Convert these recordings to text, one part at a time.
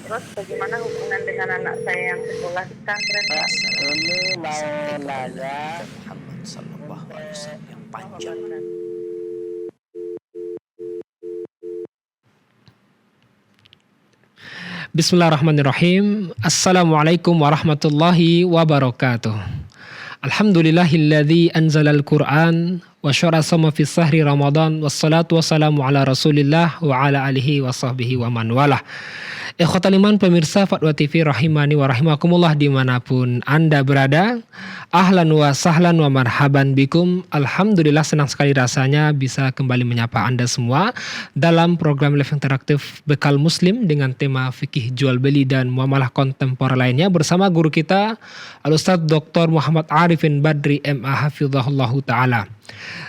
Terus bagaimana hubungan dengan anak saya yang sekolah di pesantren, Pak? Ini mau Sampai kepada Nabi nanya, kita Muhammad Sallallahu Alaihi Wasallam yang panjang. Bismillahirrahmanirrahim. Assalamualaikum warahmatullahi wabarakatuh. Alhamdulillahilladzi anzalal Qur'an wa syara sama fi sahri Ramadan wassalatu wassalamu ala Rasulillah wa ala alihi wa sahbihi wa man walah. Ikhwatal iman pemirsa Fatwa TV rahimani wa rahimakumullah dimanapun Anda berada. Ahlan wa sahlan wa marhaban bikum. Alhamdulillah senang sekali rasanya bisa kembali menyapa Anda semua dalam program live interaktif Bekal Muslim dengan tema fikih jual beli dan muamalah kontemporer lainnya bersama guru kita Al-Ustadz Dr. Muhammad Arifin Badri MA Hafizahullahu Ta'ala.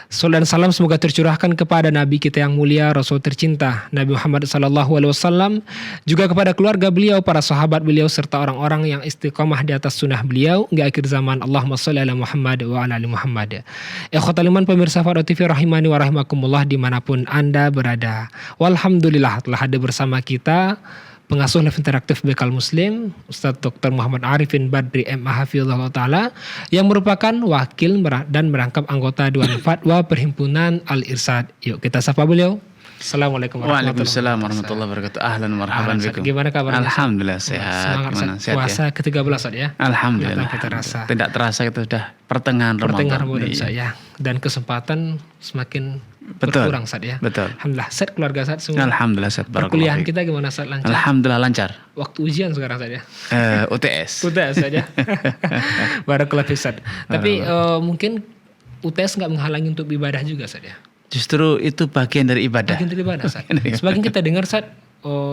Salam dan salam semoga tercurahkan kepada Nabi kita yang mulia, Rasul tercinta Nabi Muhammad SAW, juga kepada keluarga beliau, para sahabat beliau, serta orang-orang yang istiqamah di atas sunnah beliau hingga akhir zaman. Allahumma sholli ala Muhammad wa ala ali Muhammad. Ikhwatal iman pemirsa Fatwa TV rahimani wa rahimakumullah dimanapun Anda berada. Walhamdulillah telah ada bersama kita pengasuh live interaktif Bekal Muslim, Ustadz Dr. Muhammad Arifin Badri MA Hafizahullah Ta'ala, yang merupakan wakil dan merangkap anggota Dewan Fatwa Perhimpunan Al-Irsyad. Yuk kita sapa beliau. Assalamualaikum warahmatullahi wabarakatuh. Ahlan marhaban bikum. Gimana kabarnya? Alhamdulillah sehat. Semangat puasa ke-13 ya. Alhamdulillah. Kita rasa. Tidak terasa kita sudah pertengahan Ramadan. Ya. Dan kesempatan semakin betul. berkurang Ustaz ya. Betul. Alhamdulillah set keluarga Ustaz semua. Alhamdulillah set. Perkuliahan kita gimana Ustaz, lancar? Alhamdulillah lancar. Waktu ujian sekarang saja. UTS. UTS saja. Barakallahu fiik Ustaz. Tapi mungkin UTS nggak menghalangi untuk ibadah juga Ustaz ya. Justru itu bagian dari ibadah. Bagian dari ibadah Ustaz. Sebagian kita dengar Ustaz,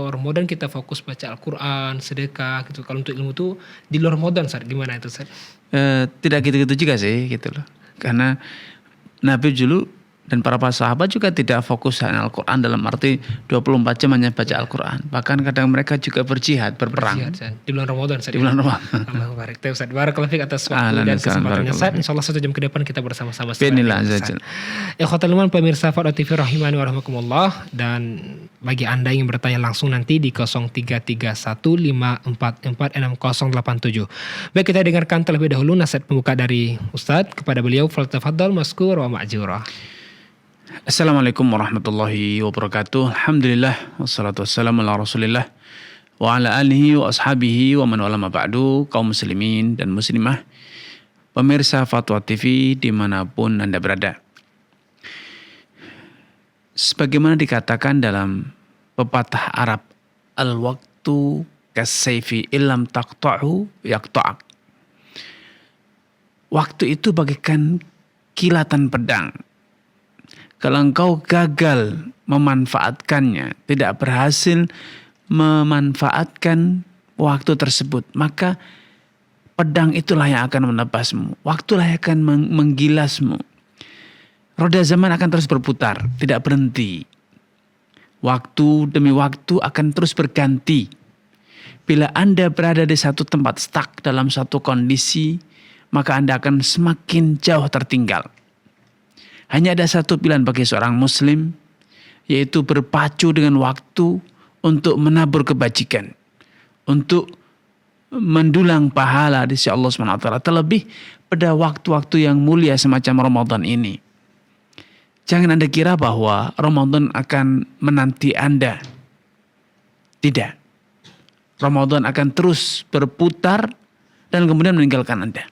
Ramadan kita fokus baca Al-Quran, sedekah gitu. Kalau untuk ilmu tuh di luar Ramadan Ustaz, gimana itu Ustaz? Tidak gitu-gitu juga sih gitu loh. Karena Nabi dulu dan para sahabat juga tidak fokus hanya Al-Quran dalam arti 24 jam hanya baca Al-Quran. Bahkan kadang mereka juga berjihad, berperang. Di bulan Ramadan Ustaz. Di bulan Ramadan. Allah barik. Ustaz, barakallahu fiik atas waktu dan kesempatannya Ustaz. Insyaallah 1 jam ke depan kita bersama-sama. Bismillah azza. Ikhwatal iman pemirsa Fatwa TV rahimani wa rahimakumullah, dan bagi Anda yang bertanya langsung nanti di 0331544687. Baik, kita dengarkan terlebih dahulu nasihat pembuka dari Ustaz kepada beliau. Faltafadhal maskur wa ma'jura. Assalamualaikum warahmatullahi wabarakatuh. Alhamdulillah wassalatu wassalamu ala Rasulillah wa ala alihi wa ashabihi wa man wala ma ba'du. Kaum muslimin dan muslimah, pemirsa Fatwa TV dimanapun Anda berada. Sebagaimana dikatakan dalam pepatah Arab, al-waktu kasayfi illam taqta'hu yaqta'ak. Waktu itu bagaikan kilatan pedang. Kalau engkau gagal memanfaatkannya, tidak berhasil memanfaatkan waktu tersebut, maka pedang itulah yang akan menebasmu. Waktulah yang akan menggilasmu. Roda zaman akan terus berputar, tidak berhenti. Waktu demi waktu akan terus berganti. Bila Anda berada di satu tempat stuck dalam satu kondisi, maka Anda akan semakin jauh tertinggal. Hanya ada satu pilihan bagi seorang muslim, yaitu berpacu dengan waktu untuk menabur kebajikan, untuk mendulang pahala di sisi Allah SWT, terlebih pada waktu-waktu yang mulia semacam Ramadan ini. Jangan Anda kira bahwa Ramadan akan menanti Anda. Tidak. Ramadan akan terus berputar dan kemudian meninggalkan Anda.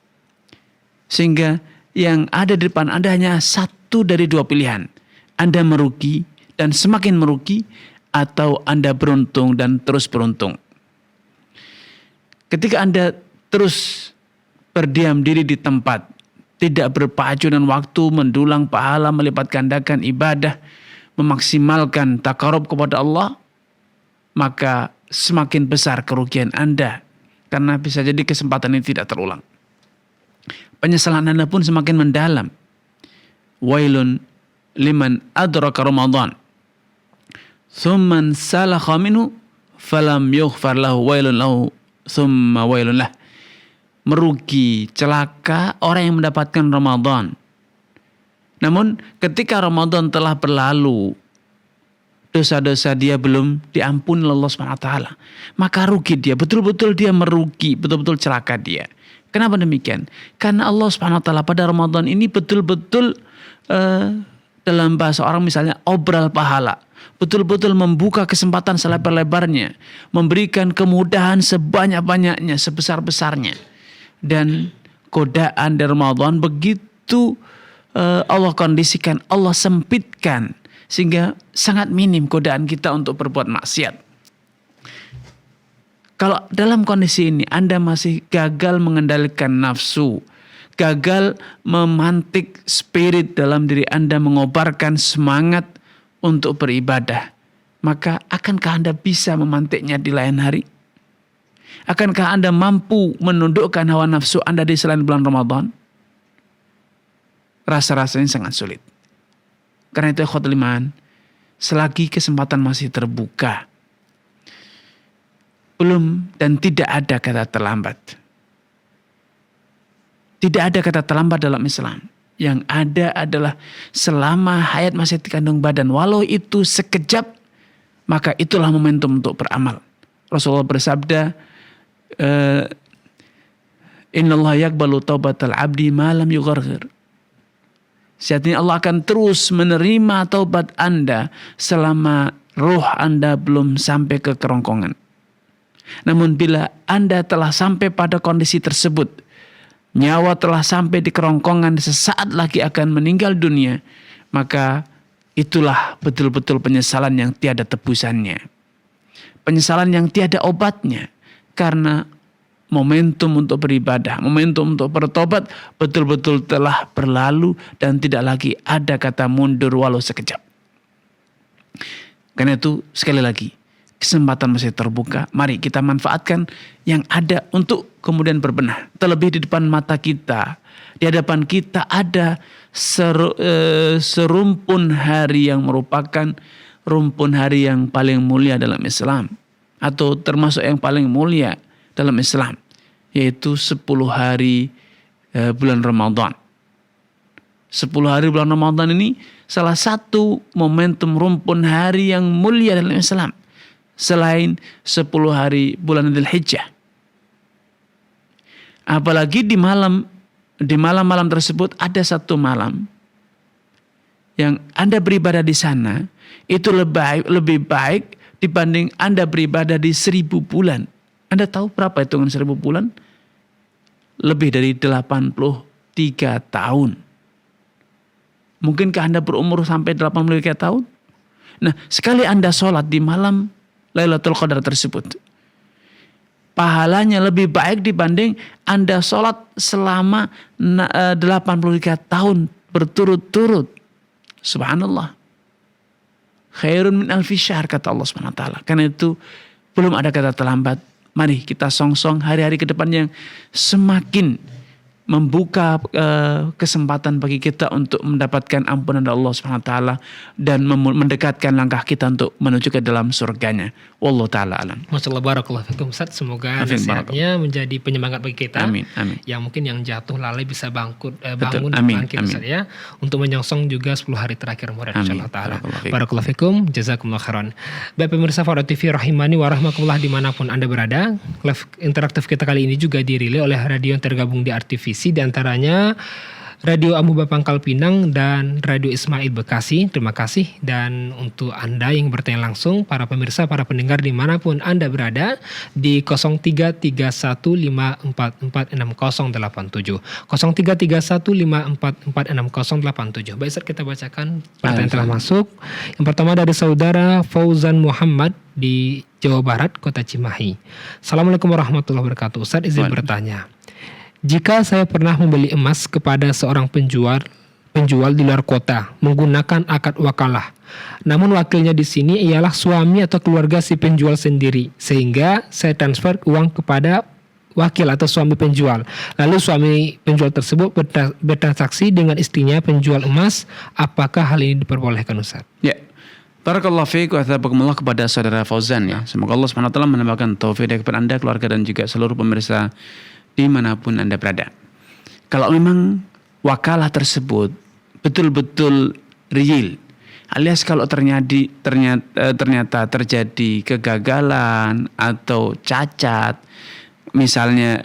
Sehingga yang ada di depan Anda hanya satu dari dua pilihan. Anda merugi dan semakin merugi, atau Anda beruntung dan terus beruntung. Ketika Anda terus berdiam diri di tempat, tidak berpacu dengan waktu, mendulang pahala, melipat gandakan ibadah, memaksimalkan takarub kepada Allah, maka semakin besar kerugian Anda. Karena bisa jadi kesempatan ini tidak terulang. Penyesalan Anda pun semakin mendalam. Wailun liman adraka Ramadan thumman salakha minhu falam yughfar lahu wailun lahu thumma wailun lah. Merugi, celaka orang yang mendapatkan Ramadan. Namun ketika Ramadan telah berlalu dosa-dosa dia belum diampuni Allah SWT. Maka rugi dia, betul-betul dia merugi, betul-betul celaka dia. Kenapa demikian? Karena Allah SWT pada Ramadan ini betul-betul dalam bahasa orang misalnya obral pahala. Betul-betul membuka kesempatan selebar-lebarnya. Memberikan kemudahan sebanyak-banyaknya, sebesar-besarnya. Dan godaan di Ramadan begitu Allah kondisikan, Allah sempitkan. Sehingga sangat minim godaan kita untuk berbuat maksiat. Kalau dalam kondisi ini Anda masih gagal mengendalikan nafsu, gagal memantik spirit dalam diri Anda, mengobarkan semangat untuk beribadah, maka akankah Anda bisa memantiknya di lain hari? Akankah Anda mampu menundukkan hawa nafsu Anda di selain bulan Ramadan? Rasa-rasanya sangat sulit. Karena itu ikhwatul iman, selagi kesempatan masih terbuka, belum dan tidak ada kata terlambat. Tidak ada kata terlambat dalam Islam. Yang ada adalah selama hayat masih dikandung badan, walau itu sekejap, maka itulah momentum untuk beramal. Rasulullah bersabda, Innallaha yaqbalu taubatal abdi ma lam yugharghir. Sejatinya Allah akan terus menerima taubat Anda selama roh Anda belum sampai ke kerongkongan. Namun bila Anda telah sampai pada kondisi tersebut, nyawa telah sampai di kerongkongan, sesaat lagi akan meninggal dunia, maka itulah betul-betul penyesalan yang tiada tebusannya. Penyesalan yang tiada obatnya. Karena momentum untuk beribadah, momentum untuk bertobat betul-betul telah berlalu dan tidak lagi ada kata mundur walau sekejap. Karena itu sekali lagi, kesempatan masih terbuka. Mari kita manfaatkan yang ada untuk kemudian berbenah. Terlebih di depan mata kita, di hadapan kita ada serumpun hari yang merupakan rumpun hari yang paling mulia dalam Islam. Atau termasuk yang paling mulia dalam Islam. Yaitu 10 hari bulan Ramadan. 10 hari bulan Ramadan ini salah satu momentum rumpun hari yang mulia dalam Islam. Selain 10 hari bulan Dzulhijjah. Apalagi di malam-malam tersebut ada satu malam yang Anda beribadah di sana itu lebih baik dibanding Anda beribadah di 1000 bulan. Anda tahu berapa hitungan 1000 bulan? Lebih dari 83 tahun. Mungkinkah Anda berumur sampai 83 tahun? Nah, sekali Anda sholat di malam Lailatul Qadar tersebut, pahalanya lebih baik dibanding Anda sholat selama 83 tahun berturut-turut. Subhanallah. Khairun min alfi syahr, kata Allah SWT. Karena itu belum ada kata terlambat. Mari kita song-song hari-hari ke depan yang semakin membuka kesempatan bagi kita untuk mendapatkan ampunan dari Allah SWT dan mendekatkan langkah kita untuk menuju ke dalam surganya. Wallahu ta'ala alam. Masya Allah, barakallahu fikum Ustaz. Semoga nasihatnya menjadi penyemangat bagi kita. Amin, amin. Yang mungkin yang jatuh lalai bisa bangun Betul. dan Amin, bangkit amin. Ustaz ya. Untuk menyongsong juga 10 hari terakhir Ramadan insyaallah taala. Barakallahu Barakallahu fikum, jazakumullah khairan. Baik pemirsa Faro TV rahimani wa rahmakumullah dimanapun Anda berada. Live interaktif kita kali ini juga dirilai oleh radio yang tergabung di RTV, di antaranya Radio Amuba Pangkal Pinang dan Radio Ismail Bekasi. Terima kasih. Dan untuk Anda yang bertanya langsung, para pemirsa, para pendengar dimanapun Anda berada, di 033154460087 033154460087. Baik Ustaz, kita bacakan pertanyaan telah masuk. Yang pertama dari saudara Fauzan Muhammad di Jawa Barat, Kota Cimahi. Assalamualaikum warahmatullahi wabarakatuh. Ustaz izin bertanya, jika saya pernah membeli emas kepada seorang penjual di luar kota menggunakan akad wakalah, namun wakilnya di sini ialah suami atau keluarga si penjual sendiri, sehingga saya transfer uang kepada wakil atau suami penjual. Lalu suami penjual tersebut bertransaksi dengan istrinya penjual emas. Apakah hal ini diperbolehkan, Ustaz? Ya. Barakallahu fiik wa thabakumullah kepada saudara Fauzan ya. Semoga Allah SWT menambahkan taufik kepada Anda, keluarga dan juga seluruh pemirsa dimanapun Anda berada. Kalau memang wakalah tersebut betul-betul real, Alias kalau ternyata terjadi kegagalan atau cacat, misalnya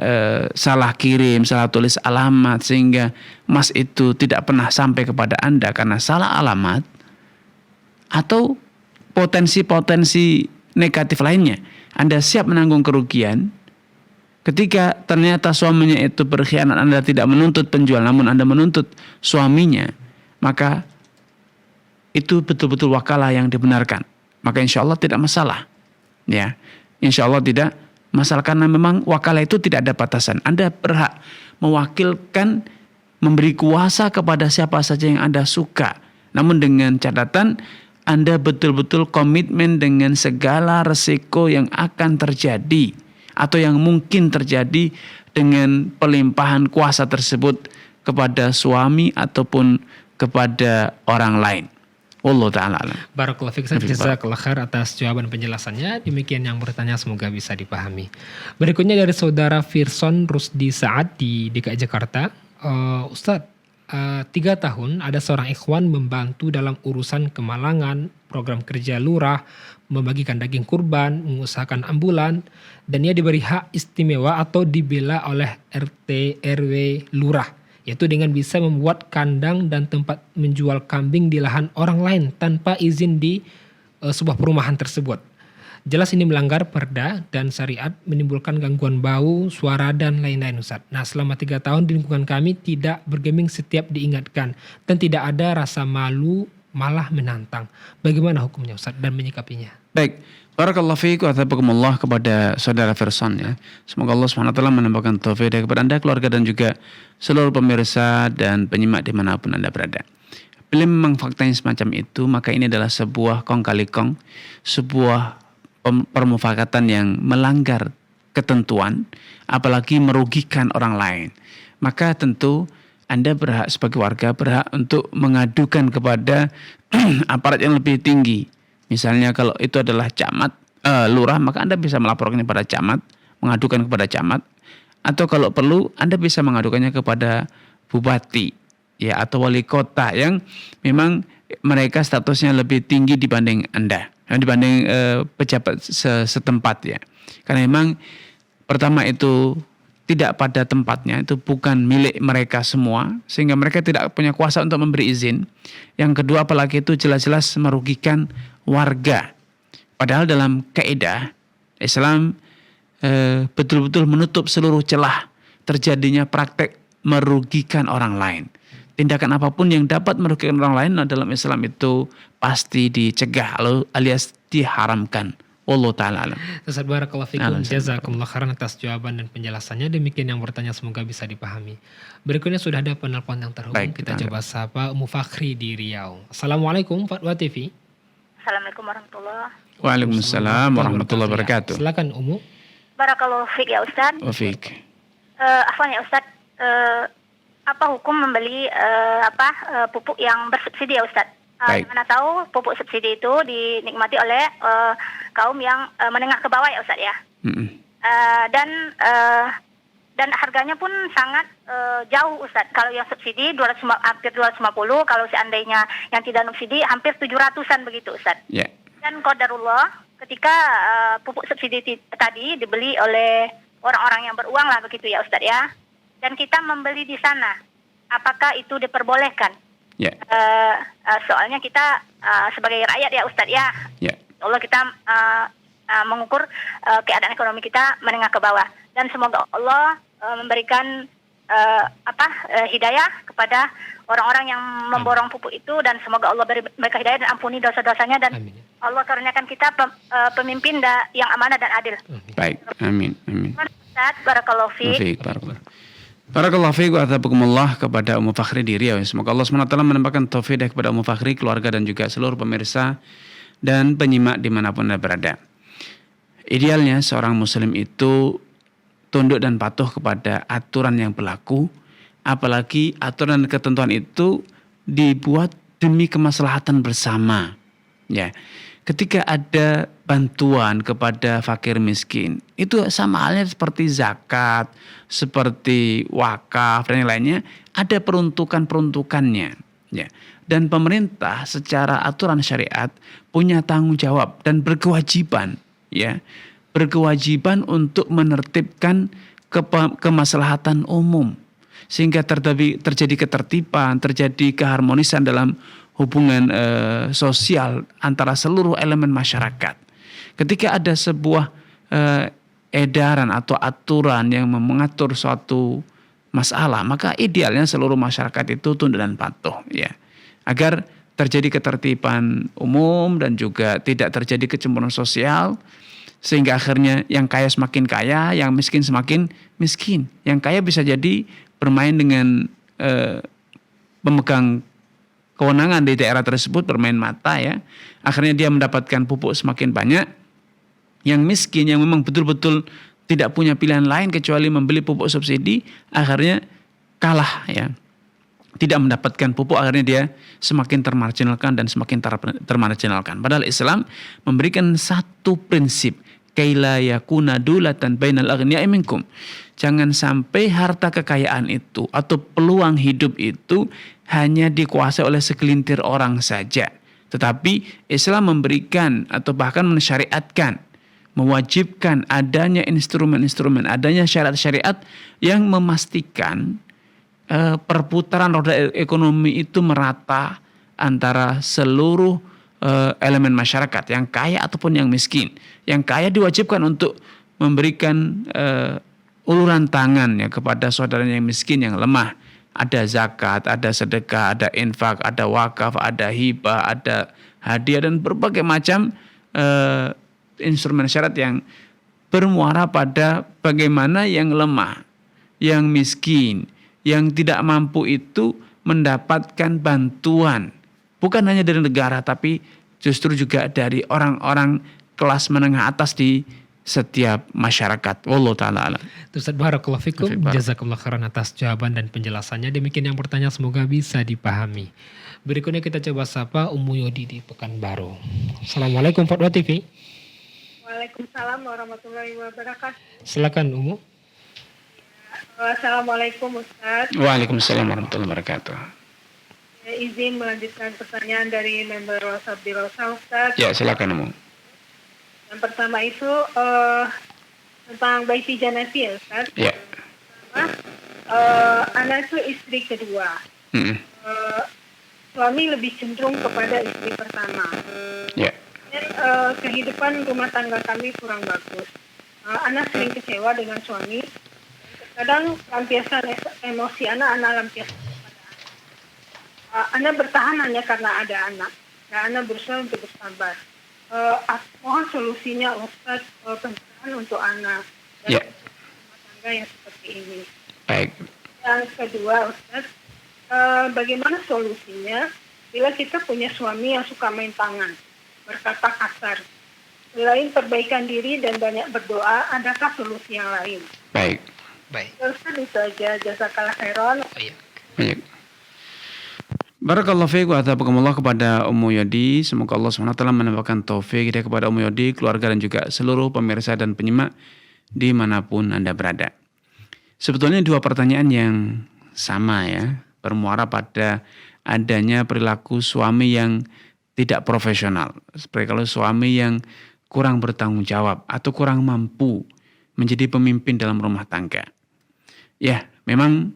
salah kirim, salah tulis alamat sehingga emas itu tidak pernah sampai kepada Anda karena salah alamat, atau potensi-potensi negatif lainnya, Anda siap menanggung kerugian. Ketika ternyata suaminya itu berkhianat, Anda tidak menuntut penjual namun Anda menuntut suaminya, maka itu betul-betul wakalah yang dibenarkan. Maka insya Allah tidak masalah. Ya, insya Allah tidak masalah karena memang wakalah itu tidak ada batasan. Anda berhak mewakilkan, memberi kuasa kepada siapa saja yang Anda suka. Namun dengan catatan Anda betul-betul komitmen dengan segala resiko yang akan terjadi atau yang mungkin terjadi dengan pelimpahan kuasa tersebut kepada suami ataupun kepada orang lain. Wallahu ta'ala alam. Barakallahu fiik, jazakallah khair atas jawaban penjelasannya. Demikian yang bertanya, semoga bisa dipahami. Berikutnya dari saudara Firson Rusdi Saad di DKI Jakarta. Ustadz, 3 tahun ada seorang ikhwan membantu dalam urusan kemalangan, program kerja lurah, membagikan daging kurban, mengusahakan ambulan, dan ia diberi hak istimewa atau dibela oleh RT RW lurah, yaitu dengan bisa membuat kandang dan tempat menjual kambing di lahan orang lain tanpa izin di sebuah perumahan tersebut. Jelas ini melanggar perda dan syariat, menimbulkan gangguan bau, suara, dan lain-lain, Ustaz. Nah, selama 3 tahun di lingkungan kami tidak bergeming setiap diingatkan dan tidak ada rasa malu, malah menantang. Bagaimana hukumnya, Ustaz, dan menyikapinya? Baik, barakallahu fiik wa thabakumullah kepada saudara Firson ya. Semoga Allah SWT menambahkan taufik kepada Anda, keluarga, dan juga seluruh pemirsa dan penyimak dimanapun Anda berada. Bila memang faktanya semacam itu, maka ini adalah sebuah kong kali kong, sebuah permufakatan yang melanggar ketentuan, apalagi merugikan orang lain. Maka tentu Anda berhak sebagai warga berhak untuk mengadukan kepada aparat yang lebih tinggi. Misalnya kalau itu adalah camat, lurah, maka Anda bisa melaporkannya kepada camat, mengadukan kepada camat, atau kalau perlu Anda bisa mengadukannya kepada bupati ya atau wali kota yang memang mereka statusnya lebih tinggi dibanding Anda, dibanding pejabat setempat ya. Karena memang pertama itu tidak pada tempatnya, itu bukan milik mereka semua, sehingga mereka tidak punya kuasa untuk memberi izin. Yang kedua, apalagi itu jelas-jelas merugikan warga. Padahal dalam kaidah Islam betul-betul menutup seluruh celah terjadinya praktek merugikan orang lain. Tindakan apapun yang dapat merugikan orang lain dalam Islam itu pasti dicegah alias diharamkan. Wallahu ta'ala alam. Ustaz, barakallahu fikum, jazakumullah khairan atas jawaban dan penjelasannya. Demikian yang bertanya, semoga bisa dipahami. Berikutnya sudah ada penelpon yang terhubung. Baik, kita coba sapa Ummu Fakhri di Riau. Assalamualaikum Fatwa TV. Assalamualaikum warahmatullahi. Waalaikumsalam warahmatullahi wabarakatuh. Silakan Ummu. Barakallahu fiik ya Ustaz. Wa fiik. Afwan ya Ustaz, apa hukum membeli pupuk yang bersubsidi ya Ustaz? Mana tahu pupuk subsidi itu dinikmati oleh kaum yang menengah ke bawah ya Ustaz ya. Dan harganya pun sangat jauh Ustaz. Kalau yang subsidi hampir 250, kalau seandainya yang tidak subsidi hampir 700-an begitu Ustaz. Yeah. Dan qadarullah ketika pupuk subsidi tadi dibeli oleh orang-orang yang beruang lah begitu ya Ustaz ya. Dan kita membeli di sana, apakah itu diperbolehkan? Yeah. Soalnya kita sebagai rakyat ya Ustadz ya, Allah kita mengukur keadaan ekonomi kita menengah ke bawah, dan semoga Allah memberikan hidayah kepada orang-orang yang memborong pupuk itu, dan semoga Allah beri mereka hidayah dan ampuni dosa-dosanya, dan amin. Allah karuniakan kita pemimpin yang amanah dan adil. Baik, amin. Ustadz, barakallahu fiik. Barakallahu fiik wa athabakumullah kepada Ummu Fakhri di Riau. Semoga Allah SWT menambahkan taufik kepada Ummu Fakhri, keluarga, dan juga seluruh pemirsa dan penyimak dimanapun Anda berada. Idealnya seorang muslim itu tunduk dan patuh kepada aturan yang berlaku, apalagi aturan dan ketentuan itu dibuat demi kemaslahatan bersama. Ya. Ketika ada bantuan kepada fakir miskin, itu sama halnya seperti zakat, seperti wakaf dan yang lainnya, ada peruntukannya. Ya. Dan pemerintah secara aturan syariat punya tanggung jawab dan berkewajiban, ya, berkewajiban untuk menertibkan kemaslahatan umum sehingga terjadi ketertiban, terjadi keharmonisan dalam hubungan sosial antara seluruh elemen masyarakat. Ketika ada sebuah edaran atau aturan yang mengatur suatu masalah, maka idealnya seluruh masyarakat itu tunduk dan patuh, ya, agar terjadi ketertiban umum dan juga tidak terjadi kecemburuan sosial, sehingga akhirnya yang kaya semakin kaya, yang miskin semakin miskin. Yang kaya bisa jadi bermain dengan pemegang kewenangan di daerah tersebut, bermain mata, ya, akhirnya dia mendapatkan pupuk semakin banyak. Yang miskin yang memang betul-betul tidak punya pilihan lain kecuali membeli pupuk subsidi, akhirnya kalah, ya, tidak mendapatkan pupuk, akhirnya dia semakin termarginalkan dan semakin termarginalkan. Padahal Islam memberikan satu prinsip, kaila yakuna dulatan bainal aghniya'i minkum. Jangan sampai harta kekayaan itu atau peluang hidup itu hanya dikuasai oleh segelintir orang saja. Tetapi Islam memberikan atau bahkan mensyariatkan, mewajibkan adanya instrumen-instrumen, adanya syariat-syariat yang memastikan perputaran roda ekonomi itu merata antara seluruh elemen masyarakat, yang kaya ataupun yang miskin. Yang kaya diwajibkan untuk memberikan uluran tangan, ya, kepada saudaranya yang miskin, yang lemah. Ada zakat, ada sedekah, ada infak, ada wakaf, ada hibah, ada hadiah, dan berbagai macam instrumen syariat yang bermuara pada bagaimana yang lemah, yang miskin, yang tidak mampu itu mendapatkan bantuan. Bukan hanya dari negara, tapi justru juga dari orang-orang kelas menengah atas di setiap masyarakat. Wallahu ta'ala alam. Ustaz, barakallahu fikum, jazakallahu khairan atas jawaban dan penjelasannya. Demikian yang bertanya, semoga bisa dipahami. Berikutnya kita coba sapa Ummu Yodi di Pekanbaru. Assalamualaikum Fatwa TV. Waalaikumsalam warahmatullahi wabarakatuh. Silakan Ummu. Assalamualaikum Ustaz. Waalaikumsalam warahmatullahi wabarakatuh. Izin melanjutkan pertanyaan dari member WhatsApp di Rosa, Ustaz. Ya, silakan Ummu. Yang pertama itu tentang baiti janafi, Ustaz. Ya. Anak itu istri kedua. Suami lebih cenderung kepada istri pertama. Ya. Dan kehidupan rumah tangga kami kurang bagus. Anak sering kecewa dengan suami. Kadang lampiasan emosi anak lampiasan kepada anak. Anak bertahan hanya karena ada anak. Dan anak berusaha untuk bersabar. Mohon solusinya Ustaz, pencerahan untuk anak dan rumah tangga yang seperti ini. Baik. Yang kedua Ustaz, bagaimana solusinya bila kita punya suami yang suka main tangan, berkata kasar. Selain perbaikan diri dan banyak berdoa, adakah solusi yang lain? Baik. Ustaz, itu aja. Jazakallah khairan. Baik. Barakallahu fiik wa taqabbalallahu kepada Ummu Yodi. Semoga Allah SWT menambahkan taufik hidayah kepada Ummu Yodi, keluarga, dan juga seluruh pemirsa dan penyimak dimanapun Anda berada. Sebetulnya dua pertanyaan yang sama, ya, bermuara pada adanya perilaku suami yang tidak profesional. Seperti kalau suami yang kurang bertanggung jawab atau kurang mampu menjadi pemimpin dalam rumah tangga. Ya, memang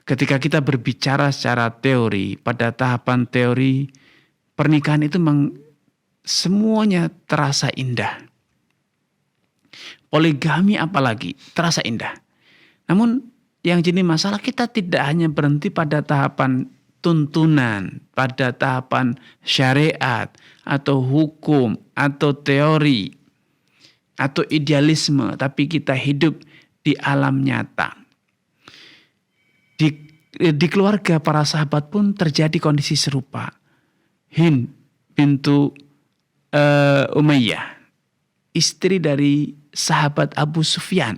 ketika kita berbicara secara teori, pada tahapan teori pernikahan itu semuanya terasa indah. Poligami apalagi terasa indah. Namun yang jadi masalah, kita tidak hanya berhenti pada tahapan tuntunan, pada tahapan syariat atau hukum atau teori atau idealisme, tapi kita hidup di alam nyata. Di keluarga para sahabat pun terjadi kondisi serupa. Hind bintu Umayyah, istri dari sahabat Abu Sufyan,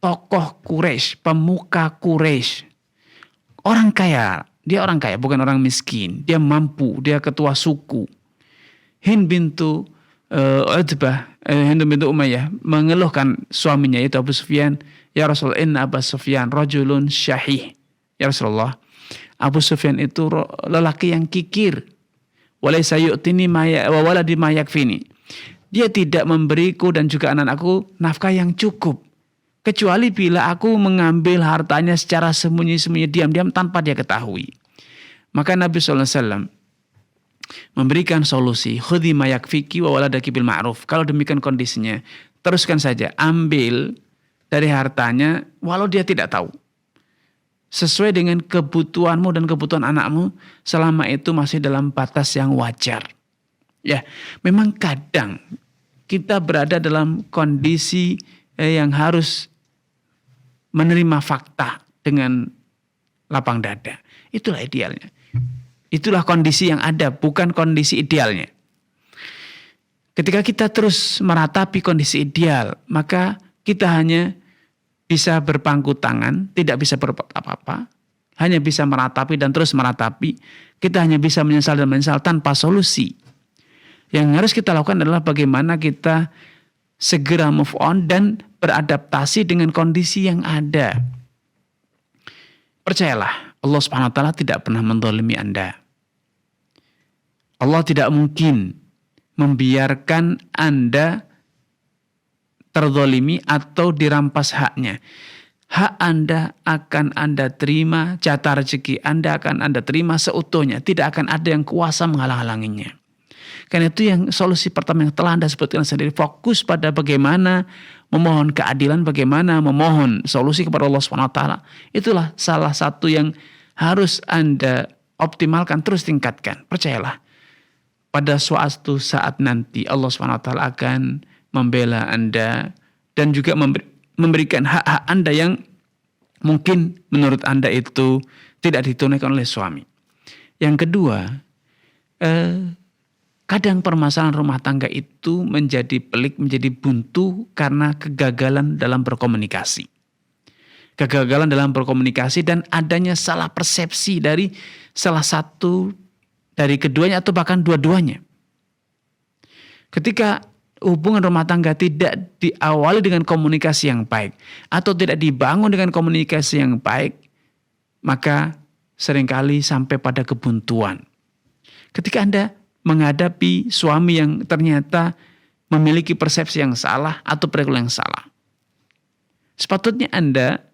tokoh Quraisy, pemuka Quraisy, orang kaya. Dia orang kaya, bukan orang miskin. Dia mampu, dia ketua suku. Hind bintu Utbah, Hind bintu Umayyah mengeluhkan suaminya yaitu Abu Sufyan, "Ya Rasulullah, inna Abu Sufyan rajulun syahih." Ya Rasulullah, Abu Sufyan itu lelaki yang kikir. Walaysa yu'tini wa waladi ma yakfini. Dia tidak memberiku dan juga anak-anakku nafkah yang cukup. Kecuali bila aku mengambil hartanya secara sembunyi-sembunyi, diam-diam tanpa dia ketahui. Maka Nabi SAW memberikan solusi. Khudhi ma yakfiki wa waladaki bil ma'ruf. Kalau demikian kondisinya, teruskan saja. Ambil dari hartanya walau dia tidak tahu. Sesuai dengan kebutuhanmu dan kebutuhan anakmu, selama itu masih dalam batas yang wajar. Ya, memang kadang kita berada dalam kondisi yang harus menerima fakta dengan lapang dada. Itulah idealnya. Itulah kondisi yang ada, bukan kondisi idealnya. Ketika kita terus meratapi kondisi ideal, maka kita hanya bisa berpangku tangan, tidak bisa berbuat apa-apa, hanya bisa meratapi dan terus meratapi. Kita hanya bisa menyesal dan menyesal tanpa solusi. Yang harus kita lakukan adalah bagaimana kita segera move on dan beradaptasi dengan kondisi yang ada. Percayalah, Allah Subhanahu wa taala tidak pernah menzalimi Anda. Allah tidak mungkin membiarkan Anda terzalimi atau dirampas haknya. Hak Anda akan Anda terima, jatah rezeki Anda akan Anda terima seutuhnya. Tidak akan ada yang kuasa menghalang-halanginya. Karena itu yang solusi pertama yang telah Anda sebutkan sendiri, fokus pada bagaimana memohon keadilan, bagaimana memohon solusi kepada Allah SWT. Itulah salah satu yang harus Anda optimalkan, terus tingkatkan. Percayalah, pada suatu saat nanti Allah SWT akan membela Anda dan juga memberikan hak-hak Anda yang mungkin menurut Anda itu tidak ditunaikan oleh suami. Yang kedua, kadang permasalahan rumah tangga itu menjadi pelik, menjadi buntu karena kegagalan dalam berkomunikasi. Kegagalan dalam berkomunikasi dan adanya salah persepsi dari salah satu dari keduanya atau bahkan dua-duanya. Ketika hubungan rumah tangga tidak diawali dengan komunikasi yang baik atau tidak dibangun dengan komunikasi yang baik, maka seringkali sampai pada kebuntuan. Ketika Anda menghadapi suami yang ternyata memiliki persepsi yang salah atau perilaku yang salah, sepatutnya Anda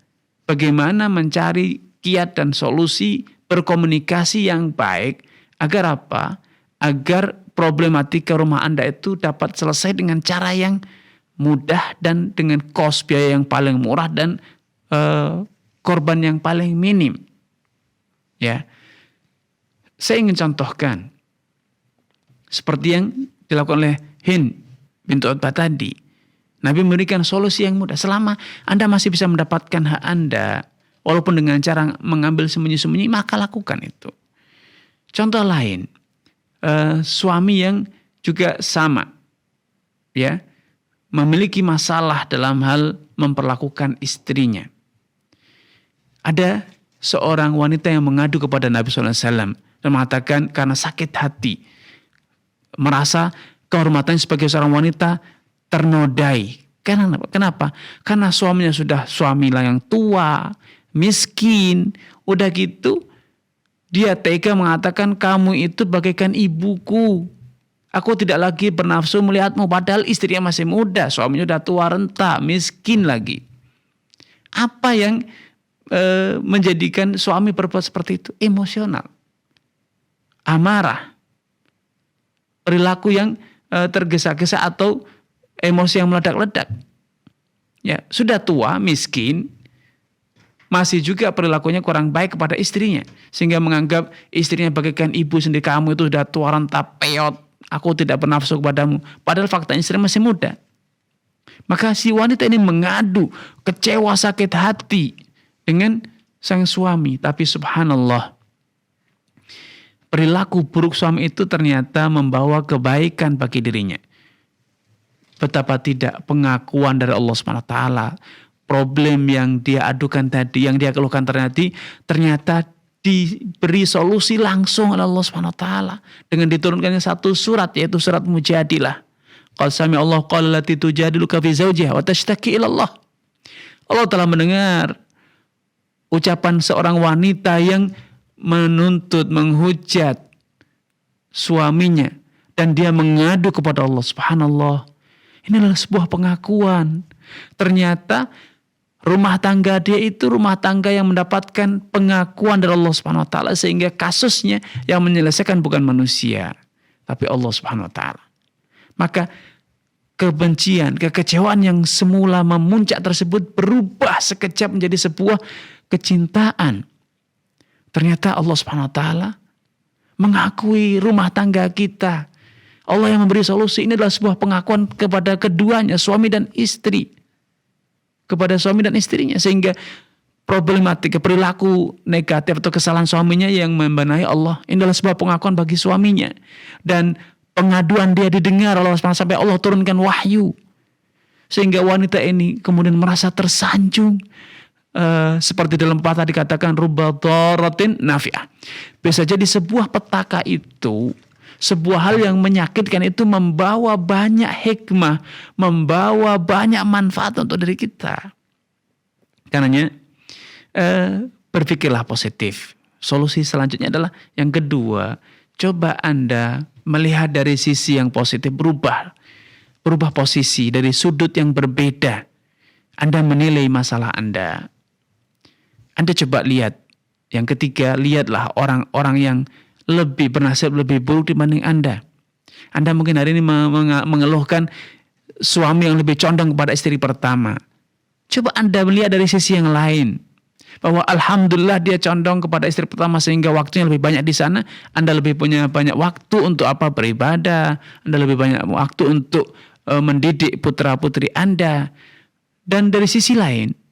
bagaimana mencari kiat dan solusi berkomunikasi yang baik agar apa? Agar problematika rumah Anda itu dapat selesai dengan cara yang mudah dan dengan cost biaya yang paling murah dan korban yang paling minim. Ya, saya ingin contohkan seperti yang dilakukan oleh Hind bintu Utbah tadi. Nabi memberikan solusi yang mudah. Selama Anda masih bisa mendapatkan hak Anda, walaupun dengan cara mengambil sembunyi-sembunyi, maka lakukan itu. Contoh lain, suami yang juga sama, ya, memiliki masalah dalam hal memperlakukan istrinya. Ada seorang wanita yang mengadu kepada Nabi SAW dan mengatakan karena sakit hati, merasa kehormatannya sebagai seorang wanita ternodai. Kenapa? Karena suaminya sudah suami yang tua, miskin, udah gitu dia tega mengatakan kamu itu bagaikan ibuku. Aku tidak lagi bernafsu melihatmu, padahal istrinya masih muda, suaminya udah tua renta, miskin lagi. Apa yang menjadikan suami berbuat seperti itu? Emosional, amarah, perilaku yang tergesa-gesa atau emosi yang meledak-ledak. Ya, sudah tua, miskin, masih juga perilakunya kurang baik kepada istrinya, sehingga menganggap istrinya bagaikan ibu sendiri. Kamu itu sudah tua renta, peot, aku tidak bernafsu kepadamu. Padahal fakta istri masih muda. Maka si wanita ini mengadu, kecewa, sakit hati dengan sang suami. Tapi subhanallah, perilaku buruk suami itu ternyata membawa kebaikan bagi dirinya. Betapa tidak pengakuan dari Allah SWT. Problem yang dia adukan tadi, yang dia keluhkan ternyata diberi solusi langsung oleh Allah SWT. Dengan diturunkannya satu surat, yaitu surat Mujadilah. Qad sami Allah qala lati tujadiluka fi zawjiha wa tashtaki ila Allah. Allah telah mendengar ucapan seorang wanita yang menuntut, menghujat suaminya dan dia mengadu kepada Allah, subhanallah, ini adalah sebuah pengakuan. Ternyata rumah tangga dia itu rumah tangga yang mendapatkan pengakuan dari Allah Subhanahu wa taala, sehingga kasusnya yang menyelesaikan bukan manusia, tapi Allah Subhanahu wa taala. Maka kebencian, kekecewaan yang semula memuncak tersebut berubah sekejap menjadi sebuah kecintaan. Ternyata Allah Subhanahu wa taala mengakui rumah tangga kita. Allah yang memberi solusi. Ini adalah sebuah pengakuan kepada keduanya, suami dan istri. Kepada suami dan istrinya. Sehingga problematika perilaku negatif atau kesalahan suaminya yang membenahi Allah, ini adalah sebuah pengakuan bagi suaminya. Dan pengaduan dia didengar oleh Allah sampai Allah turunkan wahyu. Sehingga wanita ini kemudian merasa tersanjung. Seperti dalam pepatah dikatakan rubba daratin nafi'ah. Bisa jadi sebuah petaka itu, sebuah hal yang menyakitkan itu membawa banyak hikmah, membawa banyak manfaat untuk diri kita. Karenanya berpikirlah positif. Solusi selanjutnya adalah yang kedua, coba Anda melihat dari sisi yang positif, berubah posisi dari sudut yang berbeda. Anda menilai masalah Anda. Anda coba lihat. Yang ketiga, lihatlah orang-orang yang lebih bernasib lebih buruk dibanding Anda. Anda mungkin hari ini mengeluhkan suami yang lebih condong kepada istri pertama. Coba Anda melihat dari sisi yang lain. Bahwa alhamdulillah dia condong kepada istri pertama sehingga waktunya lebih banyak di sana. Anda lebih punya banyak waktu untuk beribadah. Anda lebih banyak waktu untuk mendidik putra-putri Anda. Dan dari sisi lain,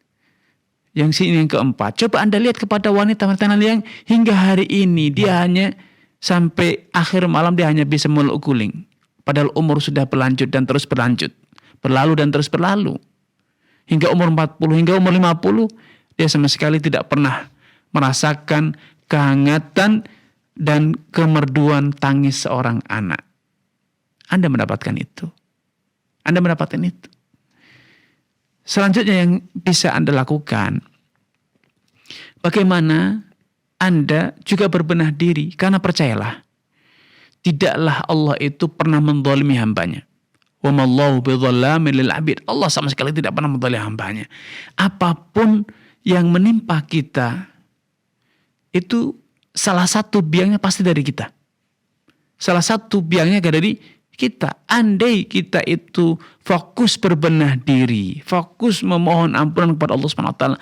yang keempat, coba Anda lihat kepada wanita-wanita yang hingga hari ini dia hanya sampai akhir malam dia hanya bisa meluk guling. Padahal umur sudah berlanjut dan terus berlanjut. Berlalu dan terus berlalu. Hingga umur 40, hingga umur 50, dia sama sekali tidak pernah merasakan kehangatan dan kemerduan tangis seorang anak. Anda mendapatkan itu. Anda mendapatkan itu. Selanjutnya yang bisa Anda lakukan, bagaimana Anda juga berbenah diri, karena percayalah, tidaklah Allah itu pernah menzalimi hambanya. Wa mallahu bidzallamin lil 'abid. Allah sama sekali tidak pernah menzalimi hambanya. Apapun yang menimpa kita, itu salah satu biangnya pasti dari kita. Salah satu biangnya dari kita. Andai kita itu fokus berbenah diri, fokus memohon ampunan kepada Allah Subhanahu wa taala,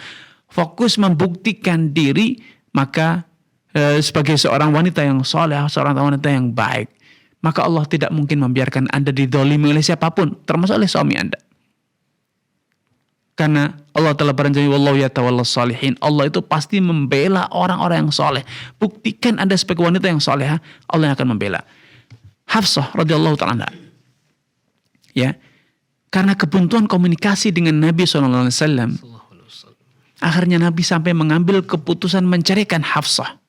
fokus membuktikan diri, maka sebagai seorang wanita yang saleh, seorang wanita yang baik, maka Allah tidak mungkin membiarkan Anda dizalimi oleh siapapun, termasuk oleh suami Anda. Karena Allah telah berjanji, wallahu yatawallas shalihin. Allah itu pasti membela orang-orang yang saleh. Buktikan Anda sebagai wanita yang salehah, Allah yang akan membela. Hafsah radhiyallahu ta'ala, ya, karena kebuntuan komunikasi dengan Nabi SAW, akhirnya Nabi sampai mengambil keputusan menceraikan Hafsah.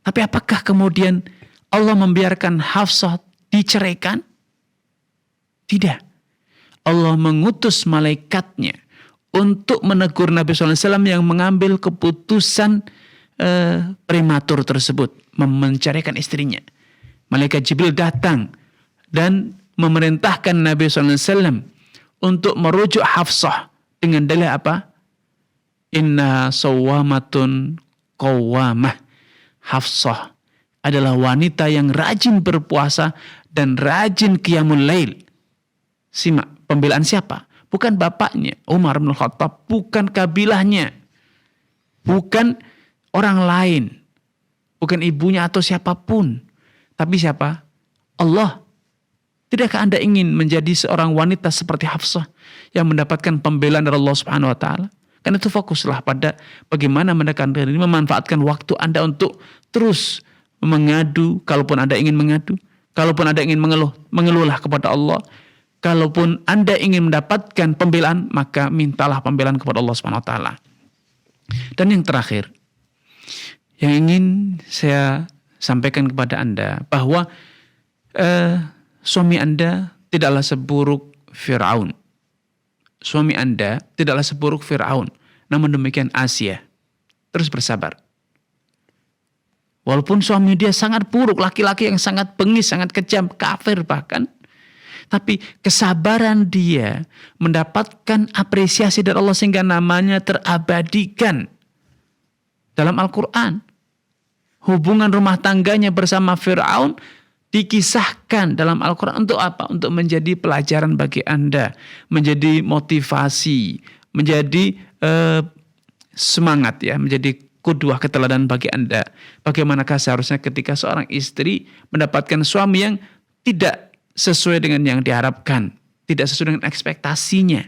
Tapi apakah kemudian Allah membiarkan Hafsah diceraikan? Tidak. Allah mengutus malaikatnya untuk menegur Nabi SAW yang mengambil keputusan prematur tersebut, menceraikan istrinya. Malaikat Jibril datang dan memerintahkan Nabi SAW untuk merujuk Hafsah dengan dalil apa? Inna sawwamatun qawwamah. Hafsah adalah wanita yang rajin berpuasa dan rajin qiyamul lail. Simak, pembelaan siapa? Bukan bapaknya, Umar bin Khattab, bukan kabilahnya, bukan orang lain, bukan ibunya atau siapapun. Tapi siapa? Allah. Tidakkah Anda ingin menjadi seorang wanita seperti Hafsah yang mendapatkan pembelaan dari Allah Subhanahu wa taala? Karena itu fokuslah pada bagaimana mendekatkan diri, memanfaatkan waktu Anda untuk terus mengadu, kalaupun Anda ingin mengadu, kalaupun Anda ingin mengeluhlah kepada Allah, kalaupun Anda ingin mendapatkan pembelaan, maka mintalah pembelaan kepada Allah Subhanahu wa taala. Dan yang terakhir, yang ingin saya sampaikan kepada Anda, bahwa suami Anda tidaklah seburuk Fir'aun. Suami Anda tidaklah seburuk Fir'aun. Namun demikian Asia. Terus bersabar. Walaupun suami dia sangat buruk, laki-laki yang sangat bengis, sangat kejam, kafir bahkan. Tapi kesabaran dia mendapatkan apresiasi dari Allah sehingga namanya terabadikan dalam Al-Quran. Hubungan rumah tangganya bersama Fir'aun dikisahkan dalam Al-Quran untuk apa? Untuk menjadi pelajaran bagi Anda, menjadi motivasi, menjadi semangat ya, menjadi qudwah keteladanan bagi Anda. Bagaimanakah seharusnya ketika seorang istri mendapatkan suami yang tidak sesuai dengan yang diharapkan, tidak sesuai dengan ekspektasinya.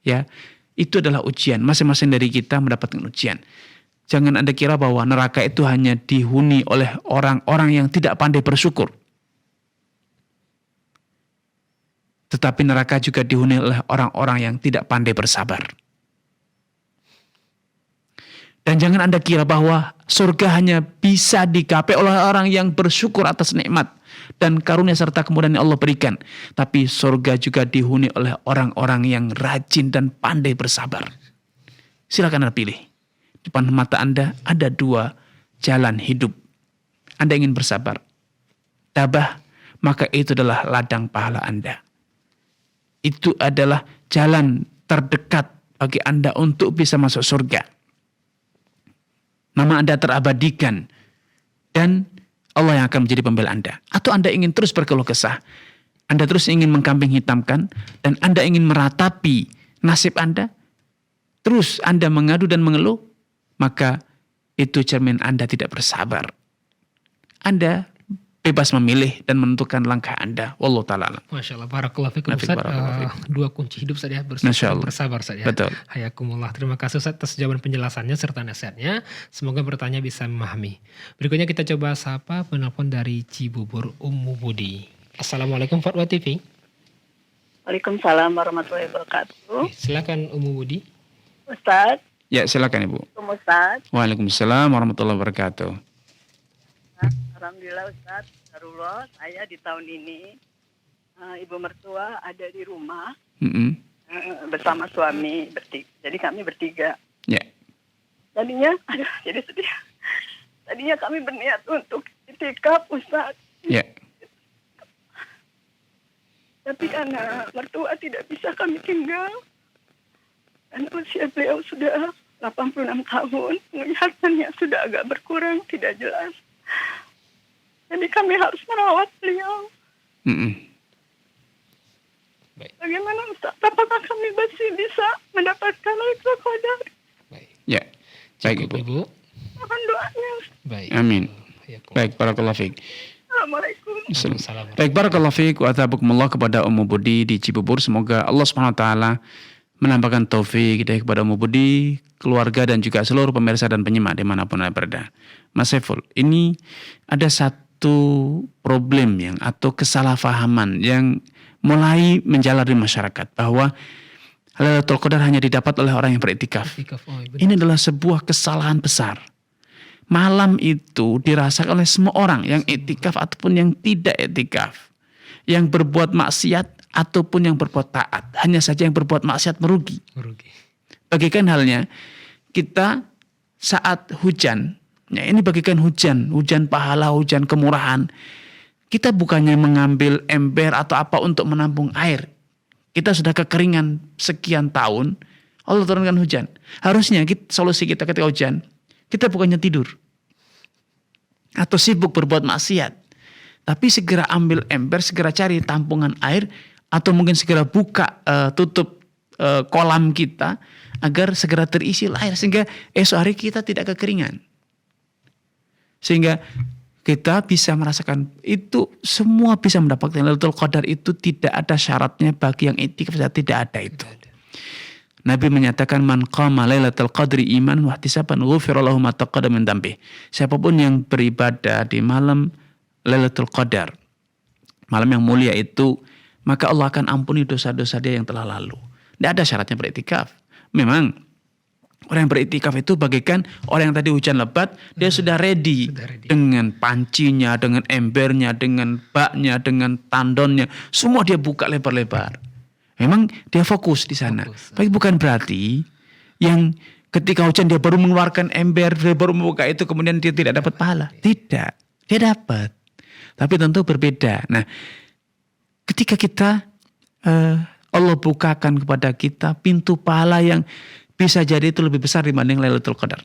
Ya, itu adalah ujian. Masing-masing dari kita mendapatkan ujian. Jangan Anda kira bahwa neraka itu hanya dihuni oleh orang-orang yang tidak pandai bersyukur. Tetapi neraka juga dihuni oleh orang-orang yang tidak pandai bersabar. Dan jangan Anda kira bahwa surga hanya bisa digapai oleh orang yang bersyukur atas nikmat dan karunia serta kemudahan yang Allah berikan. Tapi surga juga dihuni oleh orang-orang yang rajin dan pandai bersabar. Silakan Anda pilih. Di depan mata Anda ada 2 jalan hidup. Anda ingin bersabar, tabah, maka itu adalah ladang pahala Anda. Itu adalah jalan terdekat bagi Anda untuk bisa masuk surga. Nama Anda terabadikan dan Allah yang akan menjadi pembela Anda. Atau Anda ingin terus berkeluh kesah, Anda terus ingin mengkambing hitamkan, dan Anda ingin meratapi nasib Anda, terus Anda mengadu dan mengeluh, maka itu cermin Anda tidak bersabar. Anda bebas memilih dan menentukan langkah Anda. Wallahu ta'ala alam. Masya Allah, barakallahu fikum Ustaz. 2 kunci hidup saja bersabar saja. Betul. Hayakumullah. Terima kasih Ustaz atas jawaban penjelasannya serta nasihatnya. Semoga bertanya bisa memahami. Berikutnya kita coba sapa penelpon dari Cibubur, Ummu Budi. Assalamualaikum Fatwa TV. Waalaikumsalam warahmatullahi wabarakatuh. Silakan Ummu Budi. Ustaz. Ya, silakan Ibu. Ustaz. Waalaikumsalam warahmatullahi wabarakatuh. Alhamdulillah Ustaz, Darullah, saya di tahun ini ibu mertua ada di rumah bersama suami jadi kami bertiga. Ya. Tadinya, jadi sedih. Tadinya kami berniat untuk itikaf Ustaz. Ya. Tapi karena mertua tidak bisa kami tinggal, karena usia beliau sudah 86 tahun, penglihatannya sudah agak berkurang, tidak jelas. Jadi kami harus merawat beliau. Baik. Bagaimana Ustaz? Apakah kami masih bisa mendapatkan Lailatul Qadar? Baik. Ya. Baik Ibu. Mohon doanya Ustaz. Baik. Amin. Baik, barakallahu fiik. Assalamualaikum. Assalamualaikum. Baik, barakallahu fiik wa atabakumullah kepada Ummu Budi di Cibubur. Semoga Allah Subhanahu wa taala menambahkan taufik hidayah kepada Ummu Budi, keluarga dan juga seluruh pemirsa dan penyimak dimanapun Anda berada. Mas Saiful, ini ada satu problem atau kesalahpahaman yang mulai menjalar di masyarakat bahwa Lailatul Qadar hanya didapat oleh orang yang beriktikaf. Ini adalah sebuah kesalahan besar. Malam itu dirasakan oleh semua orang yang iktikaf ataupun yang tidak iktikaf, yang berbuat maksiat ataupun yang berbuat taat. Hanya saja yang berbuat maksiat merugi. Bagikan halnya kita saat hujan. Ya, ini bagikan hujan pahala, hujan kemurahan. Kita bukannya mengambil ember atau apa untuk menampung air. Kita sudah kekeringan sekian tahun, Allah turunkan hujan. Harusnya solusi kita ketika hujan, kita bukannya tidur atau sibuk berbuat maksiat, tapi segera ambil ember, segera cari tampungan air, atau mungkin segera buka tutup kolam kita agar segera terisi air sehingga esok hari kita tidak kekeringan. Sehingga kita bisa merasakan itu semua bisa mendapatkan Lailatul Qadar. Itu tidak ada syaratnya bagi yang iktikaf, tidak ada itu. Nabi menyatakan man qama Lailatul Qadri iman wa ihtisaban ghufira lahu ma taqaddama min dhanbi. Siapapun yang beribadah di malam Lailatul Qadar, malam yang mulia itu, maka Allah akan ampuni dosa-dosa dia yang telah lalu. Tidak ada syaratnya beriktikaf. Memang orang yang beriktikaf itu bagaikan orang yang tadi hujan lebat, dia sudah ready dengan pancinya, dengan embernya, dengan baknya, dengan tandonnya, semua dia buka lebar-lebar. Memang dia fokus di sana. Tapi bukan berarti yang Ketika hujan dia baru mengeluarkan ember, dia baru membuka itu, kemudian dia tidak dapat pahala. Tidak, dia dapat. Tapi tentu berbeda. Nah, ketika kita Allah bukakan kepada kita pintu pahala yang bisa jadi itu lebih besar dibanding Lailatul Qadar.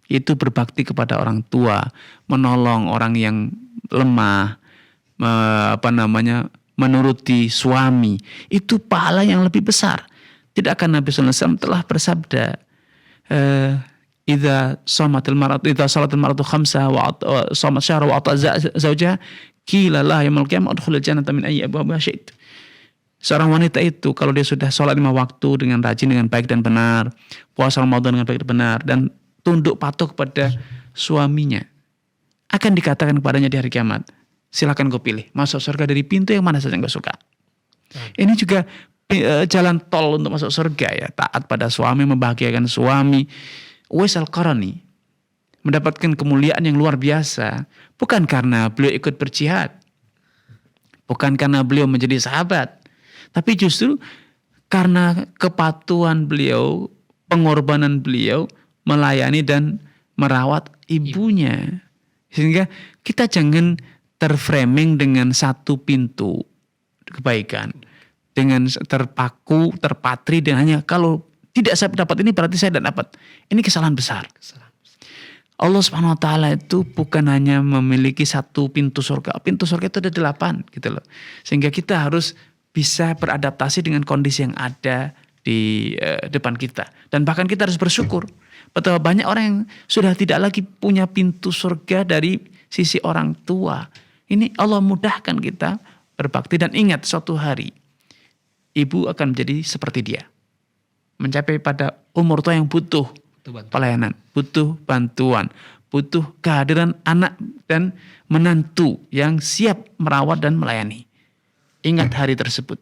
Itu berbakti kepada orang tua, menolong orang yang lemah, menuruti suami. Itu pahala yang lebih besar. Tidakkah Nabi SAW telah bersabda, idza salatil mar'atu khamsa wa shamat syahra wa ata zawjaha qila laha yaumil qiyamah udkhulil jannata min ayyi abwabiha syi'ta. Seorang wanita itu kalau dia sudah sholat 5 waktu dengan rajin, dengan baik dan benar, puasa Ramadan dengan baik dan benar, dan tunduk patuh kepada suaminya, akan dikatakan kepadanya di hari kiamat, silakan kau pilih masuk surga dari pintu yang mana saja yang kau suka. Ini juga jalan tol untuk masuk surga ya, taat pada suami, membahagiakan suami. Uwais Al-Qarani mendapatkan kemuliaan yang luar biasa bukan karena beliau ikut berjihad, bukan karena beliau menjadi sahabat, tapi justru karena kepatuhan beliau, pengorbanan beliau melayani dan merawat ibunya. Sehingga kita jangan terframing dengan satu pintu kebaikan, dengan terpaku, terpatri dan hanya kalau tidak saya dapat ini berarti saya tidak dapat. Ini kesalahan besar. Allah Subhanahu wa taala itu bukan hanya memiliki satu pintu surga. Pintu surga itu ada 8 gitu loh. Sehingga kita harus bisa beradaptasi dengan kondisi yang ada di depan kita. Dan bahkan kita harus bersyukur. Betapa banyak orang yang sudah tidak lagi punya pintu surga dari sisi orang tua. Ini Allah mudahkan kita berbakti dan ingat suatu hari ibu akan menjadi seperti dia. Mencapai pada umur tua yang butuh pelayanan, butuh bantuan, butuh kehadiran anak dan menantu yang siap merawat dan melayani. Ingat hari tersebut.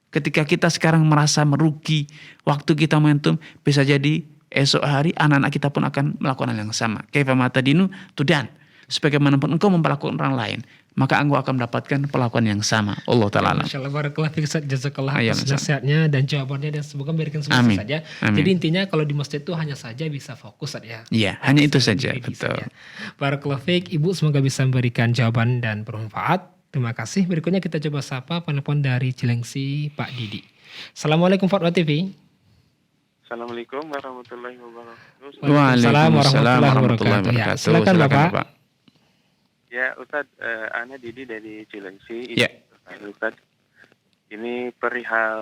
Ketika kita sekarang merasa merugi, waktu kita momentum, bisa jadi esok hari anak-anak kita pun akan melakukan hal yang sama. Kaifa ma tadinu tudan. Sebagaimanapun engkau memperlakukan orang lain, maka engkau akan mendapatkan perlakuan yang sama. Allah Ta'ala. Masya Allah, barakallah fiik, jazakallah atas nasihatnya dan jawabannya, dan semoga memberikan sukses saja. Amin. Jadi intinya kalau di masjid itu hanya saja bisa fokus saja. Iya, hanya itu saja. Betul. Barakallah fiik, Ibu semoga bisa memberikan jawaban dan bermanfaat. Terima kasih. Berikutnya kita coba sapa penelpon dari Cilengsi, Pak Didi. Assalamualaikum Fatwa TV. Assalamualaikum warahmatullahi wabarakatuh. Waalaikumsalam warahmatullahi wabarakatuh. Ya, silakan Bapak. Ya Ustadz, Ana Didi dari Cilengsi. Ya. Ustadz, ini perihal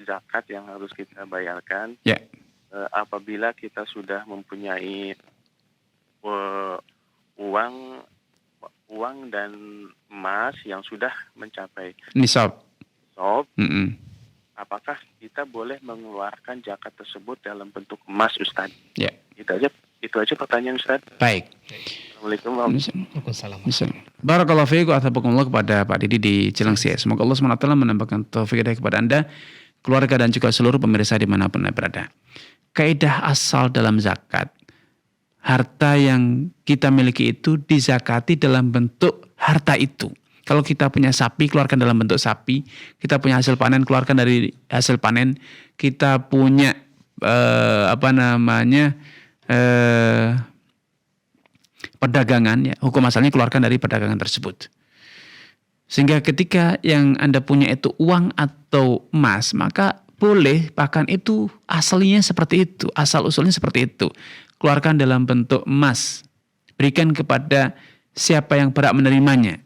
zakat yang harus kita bayarkan. Ya. Apabila kita sudah mempunyai uang dan emas yang sudah mencapai nisab. Apakah kita boleh mengeluarkan zakat tersebut dalam bentuk emas, Ustadz? Ya. Itu aja pertanyaan, Ustadz. Baik. Assalamualaikum warahmatullahi wabarakatuh. Barakallahu fiikum wa athabakumullah kepada Pak Didi di Cilengsi. Semoga Allah SWT menambahkan taufik hidayah kepada Anda, keluarga dan juga seluruh pemirsa dimanapun Anda berada. Kaidah asal dalam zakat, harta yang kita miliki itu dizakati dalam bentuk harta itu. Kalau kita punya sapi, keluarkan dalam bentuk sapi. Kita punya hasil panen, keluarkan dari hasil panen. Kita punya perdagangan, ya, hukum asalnya keluarkan dari perdagangan tersebut. Sehingga ketika yang Anda punya itu uang atau emas, maka boleh, bahkan itu aslinya seperti itu, asal usulnya seperti itu. Keluarkan dalam bentuk emas, berikan kepada siapa yang berhak menerimanya.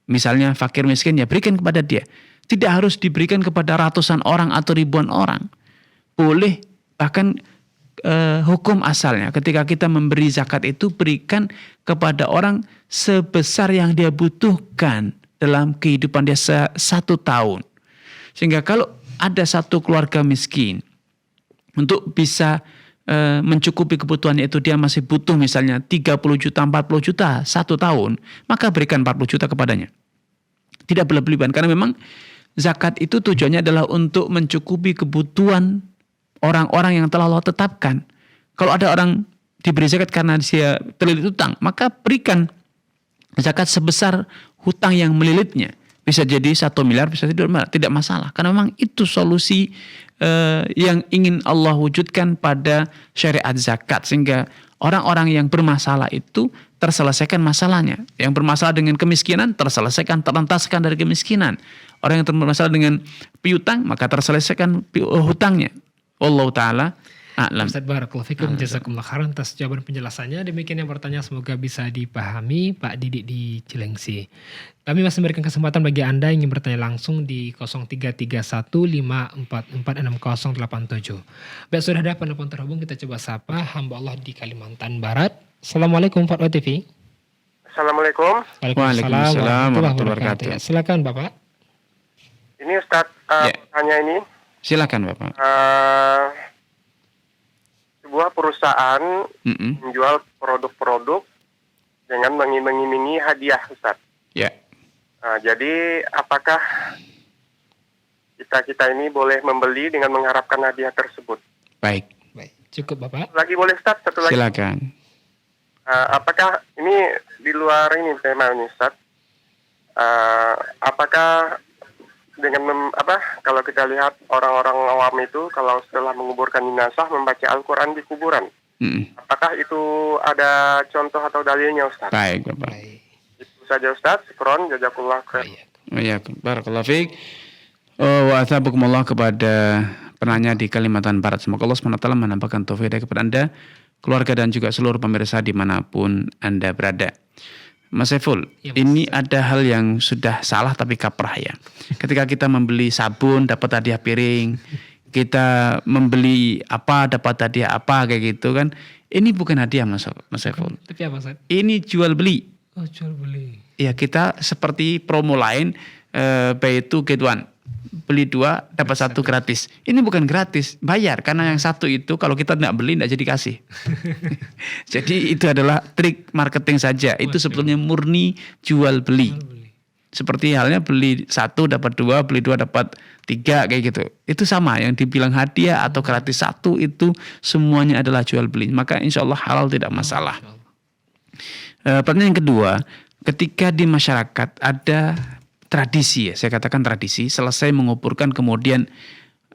Misalnya fakir miskin, ya berikan kepada dia. Tidak harus diberikan kepada ratusan orang atau ribuan orang. Boleh, bahkan hukum asalnya ketika kita memberi zakat itu berikan kepada orang sebesar yang dia butuhkan dalam kehidupan dia 1 tahun. Sehingga kalau ada satu keluarga miskin untuk bisa mencukupi kebutuhannya itu, dia masih butuh misalnya 30 juta, 40 juta 1 tahun, maka berikan 40 juta kepadanya. Tidak berlebihan, karena memang zakat itu tujuannya adalah untuk mencukupi kebutuhan orang-orang yang telah Allah tetapkan. Kalau ada orang diberi zakat karena dia terlilit hutang, maka berikan zakat sebesar hutang yang melilitnya. Bisa jadi 1 miliar, bisa jadi 2 miliar. Tidak masalah. Karena memang itu solusi yang ingin Allah wujudkan pada syariat zakat. Sehingga orang-orang yang bermasalah itu terselesaikan masalahnya. Yang bermasalah dengan kemiskinan, terselesaikan, terentaskan dari kemiskinan. Orang yang bermasalah dengan piutang, maka terselesaikan hutangnya. Allah Ta'ala a'lam. Ustaz Barakallahu Fikum, jazakumullah khairan atas jawaban penjelasannya. Demikian yang bertanya, semoga bisa dipahami Pak Didik di Cilengsi. Kami masih memberikan kesempatan bagi Anda yang ingin bertanya langsung di 033154460087. Baik, sudah ada penelpon terhubung, kita coba sapa hamba Allah di Kalimantan Barat. Assalamualaikum Fatwa TV. Assalamualaikum. Waalaikumsalam warahmatullahi wabarakatuh. Silakan Bapak. Ini Ustadz, tanya ini. Silakan Bapak. Sebuah perusahaan menjual produk-produk dengan mengiming-imingi hadiah, Ustadz. Ya. Jadi apakah kita ini boleh membeli dengan mengharapkan hadiah tersebut? Baik. Cukup Bapak. Lagi boleh, Ustadz? Satu lagi. Silakan. Apakah ini di luar ini tema ini, Ustadz? Apakah dengan kalau kita lihat orang-orang awam itu kalau setelah menguburkan jenazah membaca Al-Quran di kuburan, apakah itu ada contoh atau dalilnya, Ustaz? Baik, Bapak. Itu saja, Ustaz. Syukron, jazakallah khair. Barakallahu fiik. Wa athabakumullah kepada penanya di Kalimantan Barat. Semoga Allah SWT menampakkan taufik kepada Anda, keluarga dan juga seluruh pemirsa dimanapun Anda berada. Mas Saiful, ini ada hal yang sudah salah tapi kaprah ya. Ketika kita membeli sabun dapat hadiah piring, kita membeli apa dapat hadiah apa kayak gitu kan. Ini bukan hadiah Mas Saiful. Tapi apa, Ustaz? Ini jual beli. Oh, jual beli. Ya, kita seperti promo lain buy 2 get 1. Beli 2 dapat 1 gratis. Ini bukan gratis, bayar karena yang satu itu kalau kita tidak beli tidak jadi kasih. Jadi itu adalah trik marketing saja. Itu sebetulnya murni jual beli. Seperti halnya beli 1 dapat 2, beli 2 dapat 3 kayak gitu. Itu sama yang dibilang hadiah atau gratis 1 itu semuanya adalah jual beli. Maka insya Allah halal tidak masalah. Pertanyaan yang kedua, ketika di masyarakat ada tradisi ya, saya katakan tradisi, selesai menguburkan kemudian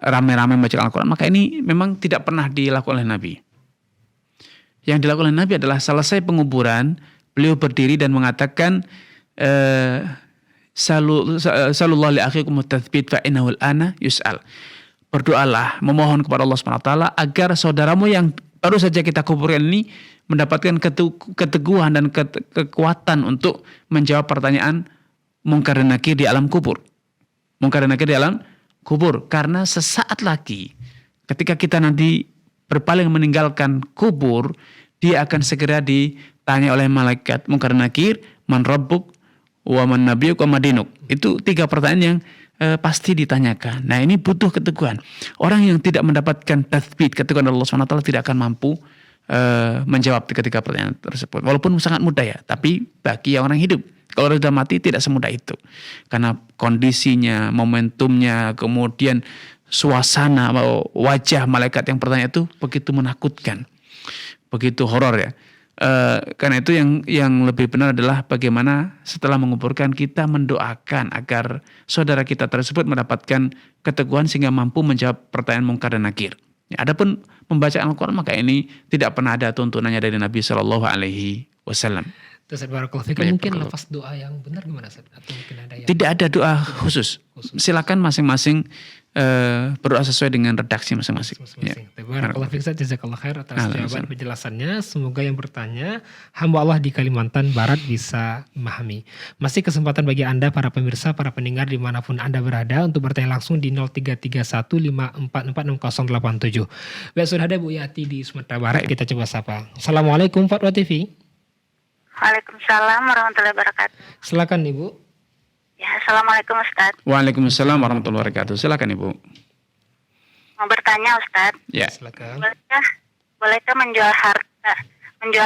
rame-rame membaca Al-Quran, maka ini memang tidak pernah dilakukan oleh Nabi. Yang dilakukan oleh Nabi adalah selesai penguburan, beliau berdiri dan mengatakan, Sallallahu li akhikum tathbit fa innahu al-ana yus'al. Berdoalah, memohon kepada Allah SWT agar saudaramu yang baru saja kita kuburkan ini mendapatkan keteguhan dan kekuatan untuk menjawab pertanyaan Munkar dan Nakir di alam kubur. Munkar dan Nakir di alam kubur. Karena sesaat lagi ketika kita nanti berpaling meninggalkan kubur, dia akan segera ditanya oleh malaikat Munkar dan Nakir, man rabbuk wa man nabiyuk wa madinuk. Itu 3 pertanyaan yang pasti ditanyakan. Nah, ini butuh keteguhan. Orang yang tidak mendapatkan tathbit, keteguhan Allah SWT tidak akan mampu menjawab ketika pertanyaan tersebut. Walaupun sangat mudah ya, tapi bagi orang hidup, kalau sudah mati tidak semudah itu. Karena kondisinya, momentumnya, kemudian suasana, wajah malaikat yang bertanya itu begitu menakutkan. Begitu horor ya. Karena itu yang lebih benar adalah bagaimana setelah menguburkan kita mendoakan agar saudara kita tersebut mendapatkan keteguhan sehingga mampu menjawab pertanyaan Munkar dan Nakir. Ya, adapun membaca Al-Quran maka ini tidak pernah ada tuntunannya dari Nabi SAW. Terus Barakallahu Fikum, mungkin lafaz doa yang benar gimana Ustaz? Atau mungkin ada yang... Tidak ada doa khusus. Silakan masing-masing berdoa sesuai dengan redaksi masing-masing. Ya. Barakallahu Fikum, jazakallahu khair atas jawaban penjelasannya. Semoga yang bertanya hamba Allah di Kalimantan Barat bisa memahami. Masih kesempatan bagi Anda para pemirsa, para pendengar dimanapun Anda berada untuk bertanya langsung di 033154460087. Baik, sudah ada Bu Yati di Sumatera Barat. Kita coba sapa. Assalamualaikum Fatwa TV. Waalaikumsalam warahmatullahi wabarakatuh. Silakan Ibu. Ya, Assalamualaikum Ustaz. Waalaikumsalam warahmatullahi wabarakatuh. Silakan Ibu. Mau bertanya Ustaz. Ya. Silakan. Bolehkah menjual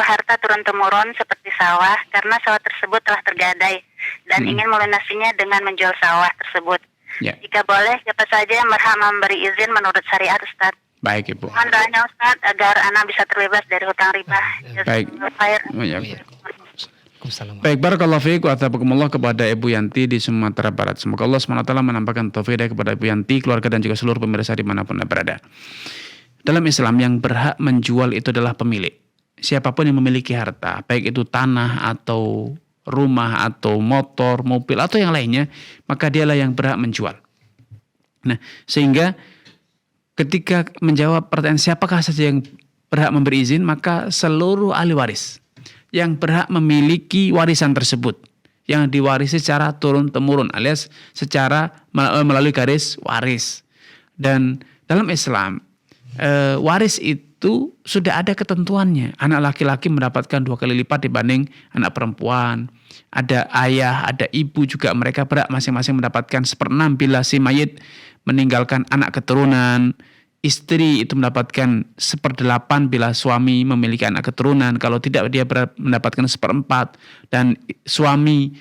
harta turun temurun seperti sawah karena sawah tersebut telah tergadai dan ingin melunasinya dengan menjual sawah tersebut. Ya. Jika boleh, siapa saja yang berhak memberi izin menurut syariat Ustaz? Baik Ibu. Mohon doanya Ustaz agar anak bisa terbebas dari hutang riba. Baik. Baik, barakallahu fiik wa athabakumullah kepada Ibu Yanti di Sumatera Barat. Semoga Allah SWT menampakkan taufik kepada Ibu Yanti, keluarga dan juga seluruh pemirsa dimanapun Anda berada. Dalam Islam yang berhak menjual itu adalah pemilik. Siapapun yang memiliki harta, baik itu tanah atau rumah atau motor, mobil atau yang lainnya, maka dialah yang berhak menjual. Nah, sehingga ketika menjawab pertanyaan siapakah saja yang berhak memberi izin, maka seluruh ahli waris yang berhak memiliki warisan tersebut, yang diwarisi secara turun-temurun alias secara melalui garis waris. Dan dalam Islam waris itu sudah ada ketentuannya. Anak laki-laki mendapatkan 2 kali lipat dibanding anak perempuan. Ada ayah, ada ibu juga, mereka berhak masing-masing mendapatkan 1/6 bila si mayit meninggalkan anak keturunan. Istri itu mendapatkan 1/8 bila suami memiliki anak keturunan. Kalau tidak dia mendapatkan 1/4. Dan suami,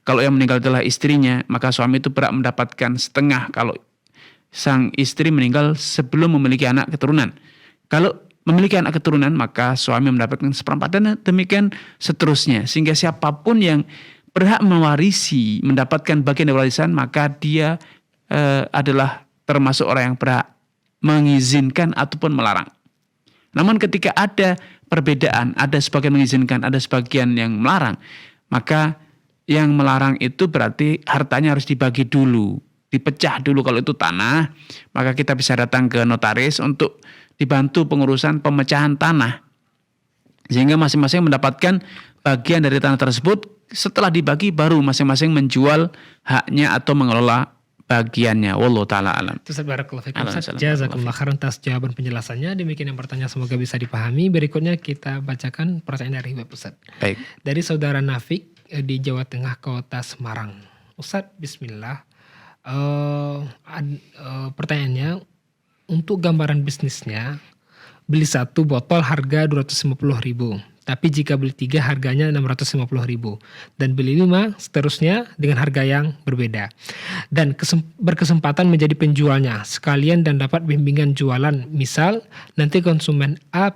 kalau yang meninggal adalah istrinya, maka suami itu berhak mendapatkan 1/2 kalau sang istri meninggal sebelum memiliki anak keturunan. Kalau memiliki anak keturunan, maka suami mendapatkan 1/4 dan demikian seterusnya. Sehingga siapapun yang berhak mewarisi, mendapatkan bagian dari warisan, maka dia adalah termasuk orang yang berhak mengizinkan ataupun melarang. Namun ketika ada perbedaan, ada sebagian mengizinkan, ada sebagian yang melarang, maka yang melarang itu berarti hartanya harus dibagi dulu, dipecah dulu. Kalau itu tanah, maka kita bisa datang ke notaris untuk dibantu pengurusan pemecahan tanah. Sehingga masing-masing mendapatkan bagian dari tanah tersebut. Setelah dibagi baru masing-masing menjual haknya atau mengelola bagiannya. Wallahu ta'ala alam. Barakallahu fikum. Jazakallah khairan atas jawaban penjelasannya. Demikian yang bertanya, semoga bisa dipahami. Berikutnya kita bacakan pertanyaan dari web Ustaz. Baik. Dari saudara Nafik di Jawa Tengah, Kota Semarang. Ustaz, bismillah. Pertanyaannya, untuk gambaran bisnisnya, beli 1 botol harga 250.000. Tapi jika beli 3 harganya 650.000. Dan beli 5 seterusnya dengan harga yang berbeda. Dan berkesempatan menjadi penjualnya sekalian dan dapat bimbingan jualan. Misal nanti konsumen A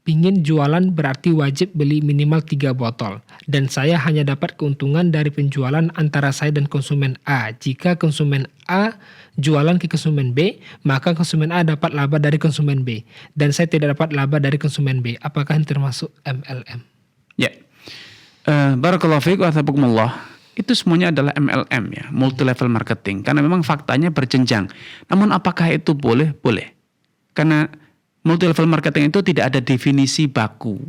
pingin jualan berarti wajib beli minimal 3 botol. Dan saya hanya dapat keuntungan dari penjualan antara saya dan konsumen A. Jika konsumen A jualan ke konsumen B, maka konsumen A dapat laba dari konsumen B. Dan saya tidak dapat laba dari konsumen B. Apakah ini termasuk MLM? Ya. Barakallahu fiik wa athabakumullah. Itu semuanya adalah MLM ya, multi level marketing. Karena memang faktanya berjenjang. Namun apakah itu boleh? Boleh. Karena multi level marketing itu tidak ada definisi baku.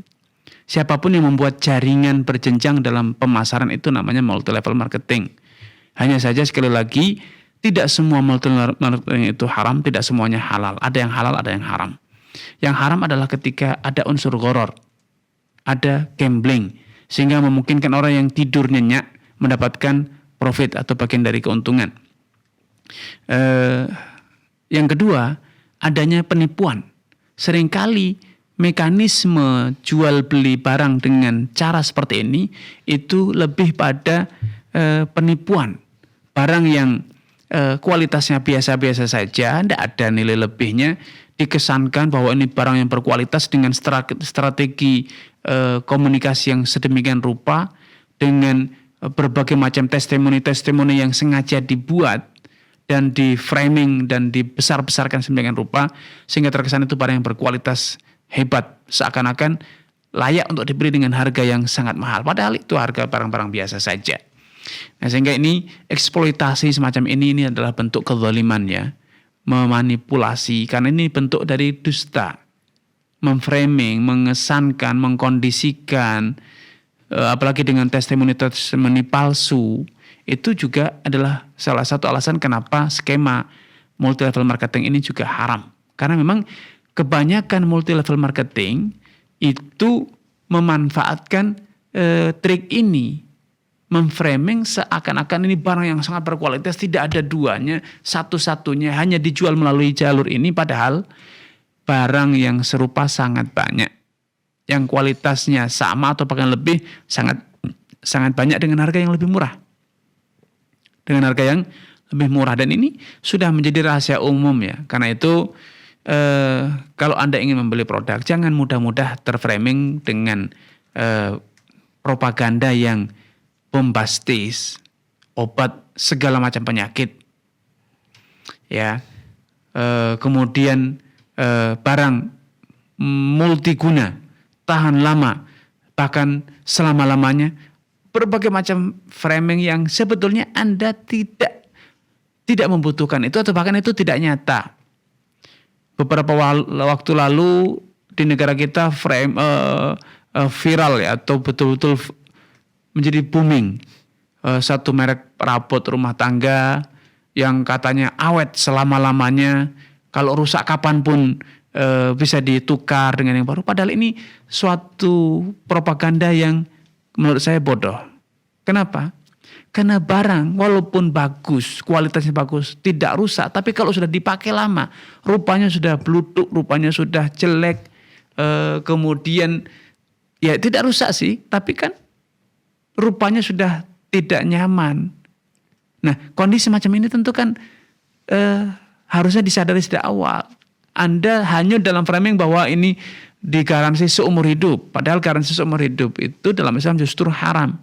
Siapapun yang membuat jaringan berjenjang dalam pemasaran itu namanya multi level marketing. Hanya saja sekali lagi, tidak semua multi level marketing itu haram, tidak semuanya halal. Ada yang halal, ada yang haram. Yang haram adalah ketika ada unsur gharar, ada gambling, sehingga memungkinkan orang yang tidur nyenyak mendapatkan profit atau bagian dari keuntungan. Yang kedua, adanya penipuan. Seringkali mekanisme jual beli barang dengan cara seperti ini itu lebih pada penipuan. Barang yang kualitasnya biasa-biasa saja, tidak ada nilai lebihnya, dikesankan bahwa ini barang yang berkualitas dengan strategi komunikasi yang sedemikian rupa, dengan berbagai macam testimoni-testimoni yang sengaja dibuat dan di framing dan dibesar-besarkan sedemikian rupa, sehingga terkesan itu barang yang berkualitas hebat, seakan-akan layak untuk dibeli dengan harga yang sangat mahal, padahal itu harga barang-barang biasa saja. Nah, sehingga ini eksploitasi semacam ini adalah bentuk kezaliman ya, memanipulasi, karena ini bentuk dari dusta, memframing, mengesankan, mengkondisikan, apalagi dengan testimoni-testimoni palsu. Itu juga adalah salah satu alasan kenapa skema multi level marketing ini juga haram. Karena memang kebanyakan multi level marketing itu memanfaatkan trik ini, memframing seakan-akan ini barang yang sangat berkualitas, tidak ada duanya, satu-satunya hanya dijual melalui jalur ini, padahal barang yang serupa sangat banyak, yang kualitasnya sama atau bahkan lebih, sangat banyak dengan harga yang lebih murah. Dengan harga yang lebih murah, dan ini sudah menjadi rahasia umum ya. Karena itu kalau Anda ingin membeli produk, jangan mudah-mudah terframing dengan propaganda yang bombastis, obat segala macam penyakit, ya, kemudian barang multiguna, tahan lama, bahkan selama-lamanya, berbagai macam framing yang sebetulnya Anda tidak membutuhkan itu, atau bahkan itu tidak nyata. Beberapa waktu lalu di negara kita viral ya, atau betul-betul menjadi booming, satu merek perabot rumah tangga yang katanya awet selama-lamanya, kalau rusak kapanpun bisa ditukar dengan yang baru. Padahal ini suatu propaganda yang menurut saya bodoh. Kenapa? Karena barang walaupun bagus, kualitasnya bagus, tidak rusak, tapi kalau sudah dipakai lama, rupanya sudah blutuk, rupanya sudah jelek, kemudian ya tidak rusak sih, tapi kan rupanya sudah tidak nyaman. Nah, kondisi macam ini tentu kan harusnya disadari sejak awal. Anda hanya dalam framing bahwa ini digaransi seumur hidup. Padahal garansi seumur hidup itu dalam Islam justru haram.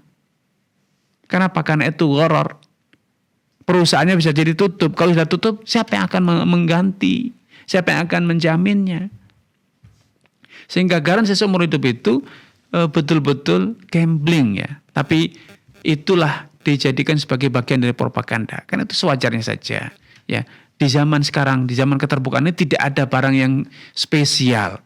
Kenapa? Karena itu gharar. Perusahaannya bisa jadi tutup. Kalau sudah tutup, siapa yang akan mengganti? Siapa yang akan menjaminnya? Sehingga garansi seumur hidup itu betul-betul gambling ya. Tapi itulah dijadikan sebagai bagian dari propaganda. Karena itu sewajarnya saja. Ya, di zaman sekarang, di zaman keterbukaan ini tidak ada barang yang spesial.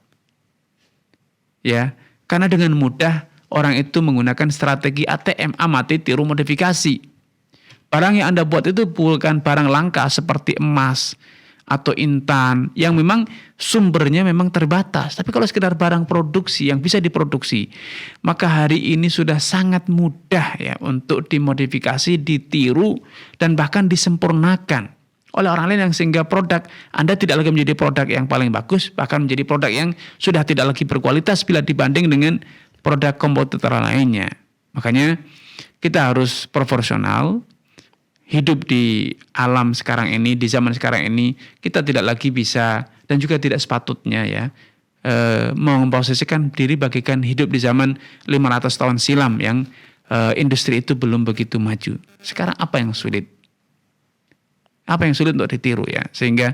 Ya, karena dengan mudah orang itu menggunakan strategi ATM, amati, tiru, modifikasi. Barang yang Anda buat itu bukan barang langka seperti emas atau intan yang memang sumbernya memang terbatas. Tapi kalau sekedar barang produksi yang bisa diproduksi, maka hari ini sudah sangat mudah ya untuk dimodifikasi, ditiru, dan bahkan disempurnakan oleh orang lain, yang sehingga produk Anda tidak lagi menjadi produk yang paling bagus, bahkan menjadi produk yang sudah tidak lagi berkualitas bila dibanding dengan produk kompetitor lainnya. Makanya kita harus proporsional. Hidup di alam sekarang ini, di zaman sekarang ini, kita tidak lagi bisa dan juga tidak sepatutnya ya memposisikan diri bagaikan hidup di zaman 500 tahun silam yang industri itu belum begitu maju. Sekarang apa yang sulit? Apa yang sulit untuk ditiru ya? Sehingga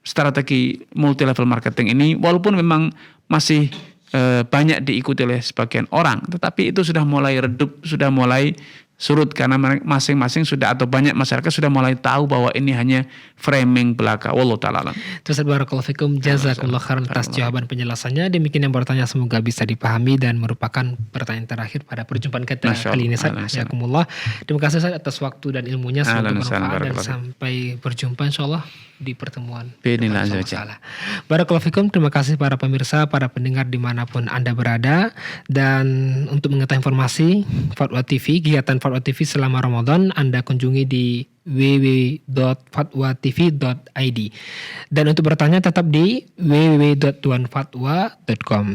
strategi multi level marketing ini walaupun memang masih banyak diikuti oleh sebagian orang, tetapi itu sudah mulai redup, sudah mulai surut karena masing-masing sudah atau banyak masyarakat sudah mulai tahu bahwa ini hanya framing belaka. Wallahu ta'ala alam. Terus barakallahu fikum, jazakallahu khairan atas jawaban penjelasannya. Demikian yang bertanya semoga bisa dipahami dan merupakan pertanyaan terakhir pada perjumpaan kita kali ini. Jazakumullah. Terima kasih Ustaz atas waktu dan ilmunya, semoga bermanfaat dan sampai berjumpa insyaallah di pertemuan. Barakallahu fikum. Terima kasih para pemirsa, para pendengar dimanapun Anda berada. Dan untuk mengetahui informasi Fatwa TV, kegiatan Fatwa TV selama Ramadan, Anda kunjungi di www.fatwatv.id. Dan untuk bertanya tetap di www.tuanfatwa.com.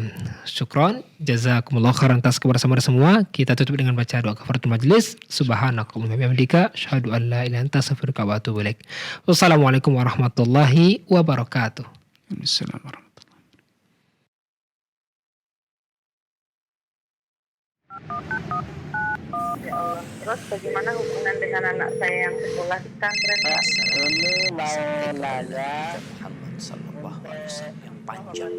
Syukron, jazakumullah khairan atas kebersamaan semua. Kita tutup dengan baca doa kafaratul majlis. Subhanakallahumma wa bihamdika, asyhadu an la ilaha illa anta, astaghfiruka wa atubu ilaik. Wassalamualaikum warahmatullahi wabarakatuh. Assalamualaikum warahmatullahi wabarakatuh. Ya Allah. Terus bagaimana hubungan dengan anak saya yang sekolah di pesantren? Ini mau nanya Muhammad sallallahu alaihi wasallam yang panjang.